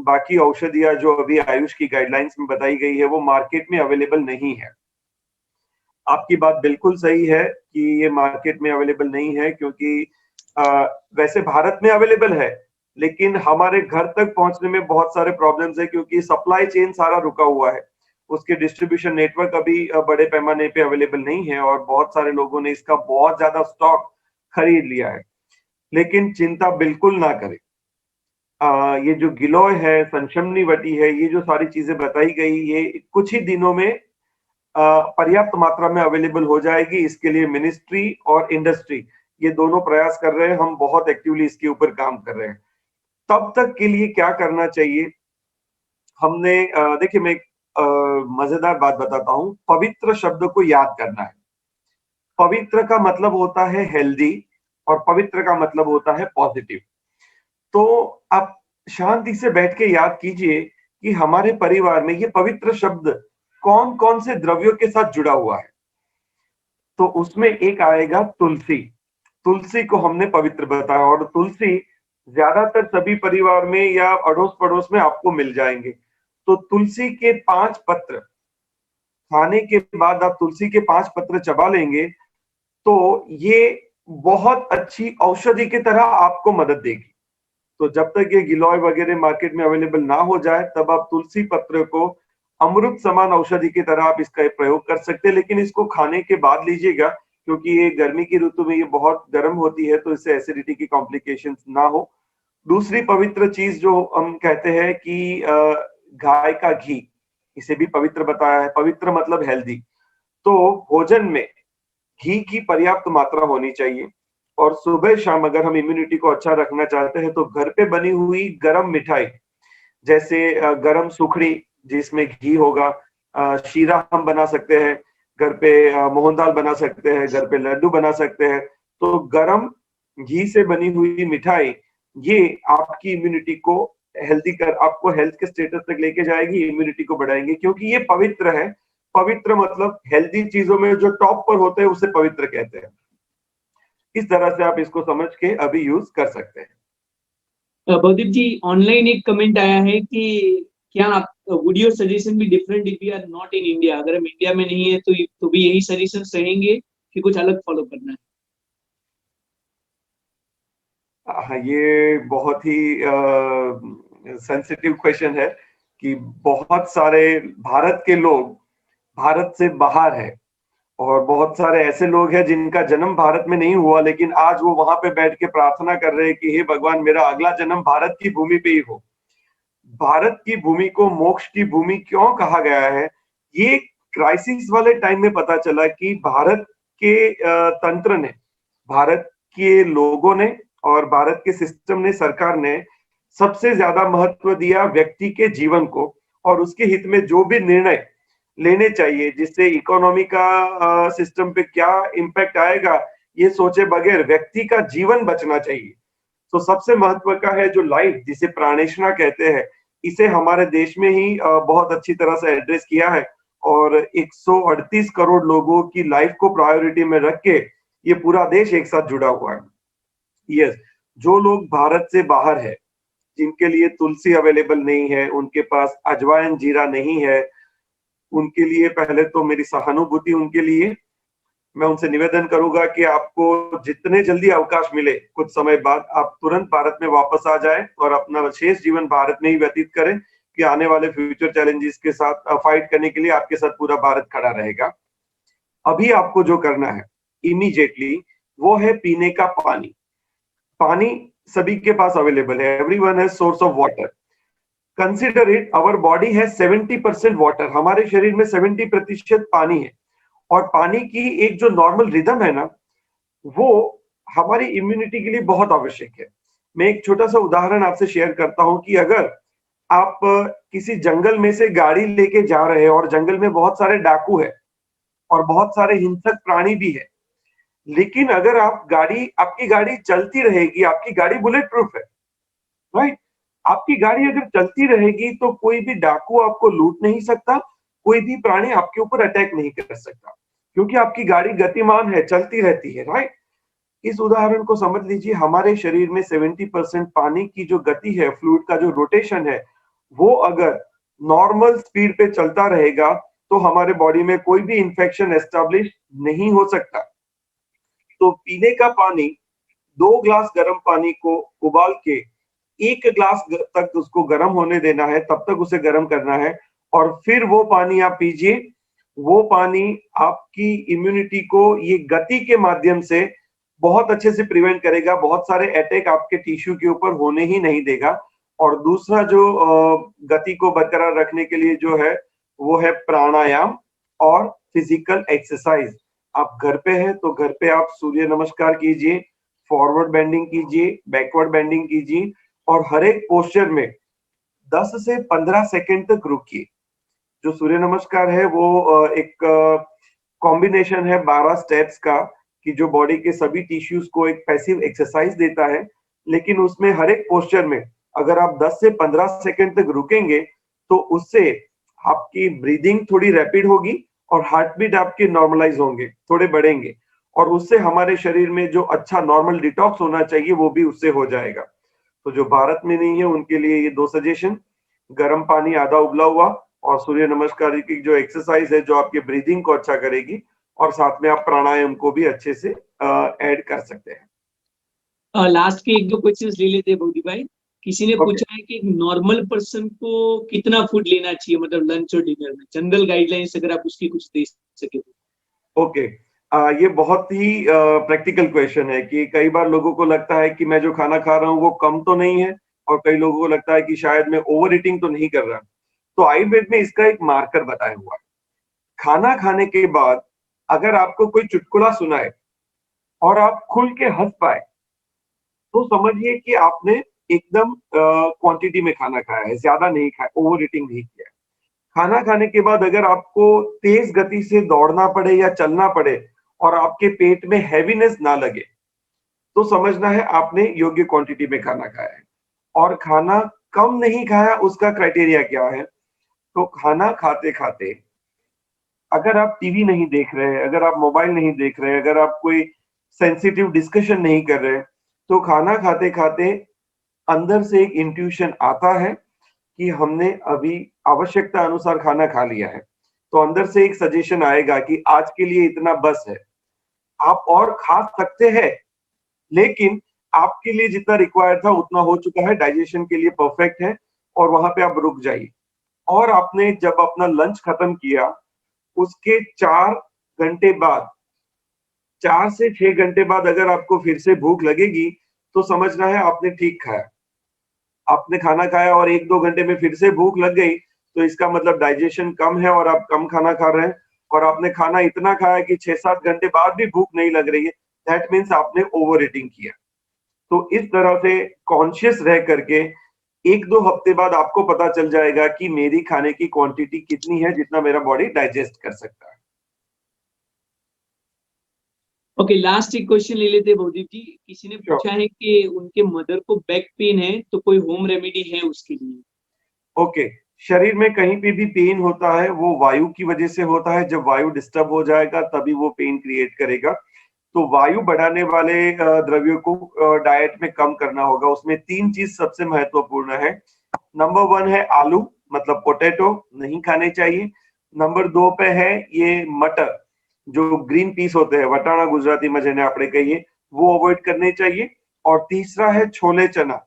बाकी औषधियां जो अभी आयुष की गाइडलाइंस में बताई गई है वो मार्केट में अवेलेबल नहीं है। आपकी बात बिल्कुल सही है कि ये मार्केट में अवेलेबल नहीं है, क्योंकि वैसे भारत में अवेलेबल है लेकिन हमारे घर तक पहुंचने में बहुत सारे प्रॉब्लम्स है, क्योंकि सप्लाई चेन सारा रुका हुआ है। उसके डिस्ट्रीब्यूशन नेटवर्क अभी बड़े पैमाने पे अवेलेबल नहीं है और बहुत सारे लोगों ने इसका बहुत ज्यादा स्टॉक खरीद लिया है। लेकिन चिंता बिल्कुल ना करें, ये जो गिलोय है, संशमनी वटी है, ये जो सारी चीजें बताई गई, ये कुछ ही दिनों में पर्याप्त मात्रा में अवेलेबल हो जाएगी। इसके लिए मिनिस्ट्री और इंडस्ट्री ये दोनों प्रयास कर रहे हैं, हम बहुत एक्टिवली इसके ऊपर काम कर रहे हैं। तब तक के लिए क्या करना चाहिए, हमने देखिए मैं एक मजेदार बात बताता हूँ। पवित्र शब्द को याद करना है। पवित्र का मतलब होता है हेल्दी और पवित्र का मतलब होता है पॉजिटिव। तो आप शांति से बैठ के याद कीजिए कि हमारे परिवार में ये पवित्र शब्द कौन कौन से द्रव्यों के साथ जुड़ा हुआ है। तो उसमें एक आएगा तुलसी। तुलसी को हमने पवित्र बताया, और तुलसी ज्यादातर सभी परिवार में या अड़ोस पड़ोस में आपको मिल जाएंगे। तो तुलसी के 5 पत्र खाने के बाद आप तुलसी के 5 पत्र चबा लेंगे तो ये बहुत अच्छी औषधि की तरह आपको मदद देगी। तो जब तक ये गिलोय वगैरह मार्केट में अवेलेबल ना हो जाए तब आप तुलसी पत्र को अमृत समान औषधि की तरह आप इसका प्रयोग कर सकते हैं, लेकिन इसको खाने के बाद लीजिएगा क्योंकि ये गर्मी की ऋतु में ये बहुत गर्म होती है, तो इससे एसिडिटी की कॉम्प्लिकेशंस ना हो। दूसरी पवित्र चीज जो हम कहते हैं कि गाय का घी, इसे भी पवित्र बताया है। पवित्र मतलब हेल्दी। तो भोजन में घी की पर्याप्त मात्रा होनी चाहिए। और सुबह शाम अगर हम इम्यूनिटी को अच्छा रखना चाहते हैं तो घर पे बनी हुई गरम मिठाई, जैसे गरम सुखड़ी जिसमें घी होगा, शीरा हम बना सकते हैं घर पे, मोहन दाल बना सकते हैं घर पे, लड्डू बना सकते हैं। तो गरम घी से बनी हुई मिठाई ये आपकी इम्यूनिटी को हेल्दी कर, आपको हेल्थ के स्टेटस तक लेके जाएगी, इम्यूनिटी को बढ़ाएंगे क्योंकि ये पवित्र है। पवित्र मतलब हेल्दी चीजों में जो टॉप पर होते हैं उसे पवित्र कहते हैं। इस तरह से आप इसको समझ के अभी यूज कर सकते हैं। भवदीप जी, ऑनलाइन एक कमेंट आया है कि क्या आप वुड योर सजेशन भी different if we are not in India? अगर हम इंडिया में नहीं है तो भी यही सजेशन रहेंगे कि कुछ अलग फॉलो करना है? ये बहुत ही सेंसिटिव क्वेश्चन है कि बहुत सारे भारत के लोग भारत से बाहर है, और बहुत सारे ऐसे लोग हैं जिनका जन्म भारत में नहीं हुआ लेकिन आज वो वहां पे बैठ के प्रार्थना कर रहे हैं कि हे भगवान, मेरा अगला जन्म भारत की भूमि पे ही हो। भारत की भूमि को मोक्ष की भूमि क्यों कहा गया है, ये क्राइसिस वाले टाइम में पता चला कि भारत के तंत्र ने, भारत के लोगों ने और भारत के सिस्टम ने, सरकार ने सबसे ज्यादा महत्व दिया व्यक्ति के जीवन को, और उसके हित में जो भी निर्णय लेने चाहिए जिससे इकोनॉमी का सिस्टम पे क्या इम्पैक्ट आएगा ये सोचे बगैर व्यक्ति का जीवन बचना चाहिए। तो सबसे महत्व का है जो लाइफ, जिसे प्राणेशना कहते हैं, इसे हमारे देश में ही बहुत अच्छी तरह से एड्रेस किया है। और 138 करोड़ लोगों की लाइफ को प्रायोरिटी में रख के ये पूरा देश एक साथ जुड़ा हुआ है। यस, जो लोग भारत से बाहर है, जिनके लिए तुलसी अवेलेबल नहीं है, उनके पास अजवाइन जीरा नहीं है, उनके लिए पहले तो मेरी सहानुभूति उनके लिए। मैं उनसे निवेदन करूंगा कि आपको जितने जल्दी अवकाश मिले कुछ समय बाद आप तुरंत भारत में वापस आ जाएं और अपना शेष जीवन भारत में ही व्यतीत करें कि आने वाले फ्यूचर चैलेंजेस के साथ फाइट करने के लिए आपके साथ पूरा भारत खड़ा रहेगा। अभी आपको जो करना है इमीडिएटली वो है पीने का पानी। पानी सभी के पास अवेलेबल है, everyone has source of water. Consider it, our body है 70% वाटर, हमारे शरीर में 70% पानी है। और पानी की एक जो नॉर्मल रिदम है ना, वो हमारी इम्यूनिटी के लिए बहुत आवश्यक है। मैं एक छोटा सा उदाहरण आपसे शेयर करता हूं कि अगर आप किसी जंगल में से गाड़ी लेके जा रहे हैं और जंगल में बहुत सारे डाकू है और बहुत सारे हिंसक प्राणी भी है, लेकिन अगर आपकी गाड़ी चलती रहेगी, आपकी गाड़ी बुलेट प्रूफ है, राइट? आपकी गाड़ी अगर चलती रहेगी तो कोई भी डाकू आपको लूट नहीं सकता, कोई भी प्राणी आपके ऊपर अटैक नहीं कर सकता, क्योंकि आपकी गाड़ी गतिमान है, चलती रहती है, राइट? इस उदाहरण को समझ लीजिए, हमारे शरीर में 70% पानी की जो गति है, फ्लूइड का जो रोटेशन है, वो अगर नॉर्मल स्पीड पे चलता रहेगा तो हमारे बॉडी में कोई भी इंफेक्शन एस्टेब्लिश नहीं हो सकता। तो पीने का पानी, 2 ग्लास गर्म पानी को उबाल के 1 ग्लास तक उसको गर्म होने देना है, तब तक उसे गर्म करना है, और फिर वो पानी आप पीजिए। वो पानी आपकी इम्यूनिटी को ये गति के माध्यम से बहुत अच्छे से प्रिवेंट करेगा, बहुत सारे अटैक आपके टिश्यू के ऊपर होने ही नहीं देगा। और दूसरा जो गति को बरकरार रखने के लिए जो है वो है प्राणायाम और फिजिकल एक्सरसाइज। आप घर पे हैं तो घर पे आप सूर्य नमस्कार कीजिए, फॉरवर्ड बेंडिंग कीजिए, बैकवर्ड बेंडिंग कीजिए और हर एक पोस्चर में 10 से 15 सेकंड तक रुकिए। जो सूर्य नमस्कार है वो एक कॉम्बिनेशन है 12 स्टेप्स का कि जो बॉडी के सभी टिश्यूज को एक पैसिव एक्सरसाइज देता है, लेकिन उसमें हर एक पोस्चर में अगर आप 10 से 15 सेकंड तक रुकेंगे तो उससे आपकी ब्रीदिंग थोड़ी रैपिड होगी और हार्ट बीट आपके नॉर्मलाइज होंगे, थोड़े बढ़ेंगे और उससे हमारे शरीर में जो अच्छा नॉर्मल डिटॉक्स होना चाहिए वो भी उससे हो जाएगा। तो जो भारत में नहीं है उनके लिए ये 2 सजेशन, गर्म पानी आधा उबला हुआ और सूर्य नमस्कार की जो एक्सरसाइज है जो आपके ब्रीदिंग को अच्छा करेगी और साथ में आप प्राणायाम को भी अच्छे से ऐड कर सकते हैं। लास्ट के 1-2 क्वेश्चंस ले लेते हैं भौदीप भाई। किसी ने पूछा है कि एक नॉर्मल पर्सन को कितना फूड लेना चाहिए, मतलब लंच और डिनर में, जनरल गाइडलाइंस अगर आप उसकी कुछ दे सके तो। ओके, ये बहुत ही प्रैक्टिकल क्वेश्चन है कि कई बार लोगों को लगता है कि मैं जो खाना खा रहा हूँ वो कम तो नहीं है और कई लोगों को लगता है कि शायद मैं ओवर ईटिंग तो नहीं कर रहा। तो आयुर्वेद में इसका एक मार्कर बताया हुआ है। खाना खाने के बाद अगर आपको कोई चुटकुला सुनाए और आप खुल के हंस पाए तो समझिए कि आपने एकदम क्वांटिटी में खाना खाया है, ज्यादा नहीं खाया, ओवर ईटिंग नहीं किया है। खाना खाने के बाद अगर आपको तेज गति से दौड़ना पड़े या चलना पड़े और आपके पेट में हैवीनेस ना लगे तो समझना है आपने योग्य क्वांटिटी में खाना खाया है। और खाना कम नहीं खाया उसका क्राइटेरिया क्या है? तो खाना खाते खाते अगर आप टीवी नहीं देख रहे, अगर आप मोबाइल नहीं देख रहे, अगर आप कोई सेंसिटिव डिस्कशन नहीं कर रहे, तो खाना खाते खाते अंदर से एक इंट्यूशन आता है कि हमने अभी आवश्यकता अनुसार खाना खा लिया है। तो अंदर से एक सजेशन आएगा कि आज के लिए इतना बस है, आप और खा सकते हैं, लेकिन आपके लिए जितना रिक्वायर्ड था उतना हो चुका है, डाइजेशन के लिए परफेक्ट है और वहां पे आप रुक जाइए। और आपने जब अपना लंच खत्म किया उसके 4 घंटे बाद, 4 से 6 घंटे बाद अगर आपको फिर से भूख लगेगी तो समझना है आपने ठीक खाया। आपने खाना खाया और 1-2 घंटे में फिर से भूख लग गई तो इसका मतलब डाइजेशन कम है और आप कम खाना खा रहे हैं। और आपने खाना इतना खाया कि 6-7 घंटे बाद भी भूख नहीं लग रही है, दैट मीन्स आपने ओवर ईटिंग किया। तो इस तरह से कॉन्शियस रह करके 1-2 हफ्ते बाद आपको पता चल जाएगा कि मेरी खाने की क्वांटिटी कितनी है जितना मेरा बॉडी डाइजेस्ट कर सकता है। ओके, लास्ट एक क्वेश्चन ले लेते हैं भौदीप जी। किसी ने पूछा है कि उनके मदर को बैक पेन है तो कोई होम रेमेडी है उसके लिए? ओके, शरीर में कहीं पे भी पेन होता है वो वायु की वजह से होता है। जब वायु डिस्टर्ब हो जाएगा तभी वो पेन क्रिएट करेगा। तो वायु बढ़ाने वाले द्रव्यों को डाइट में कम करना होगा। उसमें 3 चीज सबसे महत्वपूर्ण है। नंबर 1 है आलू, मतलब पोटैटो नहीं खाने चाहिए। नंबर 2 पे है ये मटर, जो ग्रीन पीस होते हैं, वटाणा गुजराती में जेने आपणे कहिए, वो अवॉइड करने चाहिए। और तीसरा है छोले चना,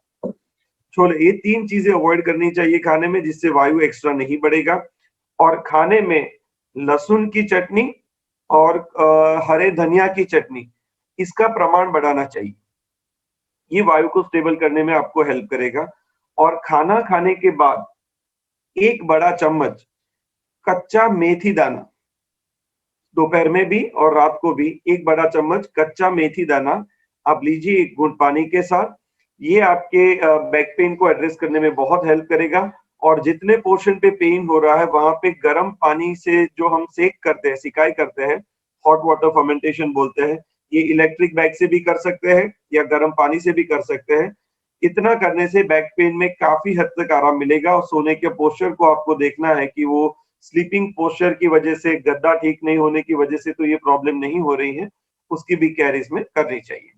छोले, ये 3 चीजें अवॉइड करनी चाहिए खाने में जिससे वायु एक्स्ट्रा नहीं बढ़ेगा। और खाने में लहसुन की चटनी और हरे धनिया की चटनी, इसका प्रमाण बढ़ाना चाहिए। ये वायु को स्टेबल करने में आपको हेल्प करेगा। और खाना खाने के बाद 1 बड़ा चम्मच कच्चा मेथी दाना, दोपहर में भी और रात को भी 1 बड़ा चम्मच कच्चा मेथी दाना आप लीजिए 1 घूंट पानी के साथ। ये आपके बैक पेन को एड्रेस करने में बहुत हेल्प करेगा। और जितने पोर्शन पे पेन हो रहा है वहां पे गर्म पानी से जो हम सेक करते हैं, सिकाई करते हैं, हॉट वाटर फर्मेंटेशन बोलते हैं, ये इलेक्ट्रिक बैग से भी कर सकते हैं या गर्म पानी से भी कर सकते हैं। इतना करने से बैक पेन में काफी हद तक आराम मिलेगा। और सोने के पोस्चर को आपको देखना है कि वो स्लीपिंग पोस्चर की वजह से, गद्दा ठीक नहीं होने की वजह से तो ये प्रॉब्लम नहीं हो रही है, उसकी भी केयर इसमें करनी चाहिए।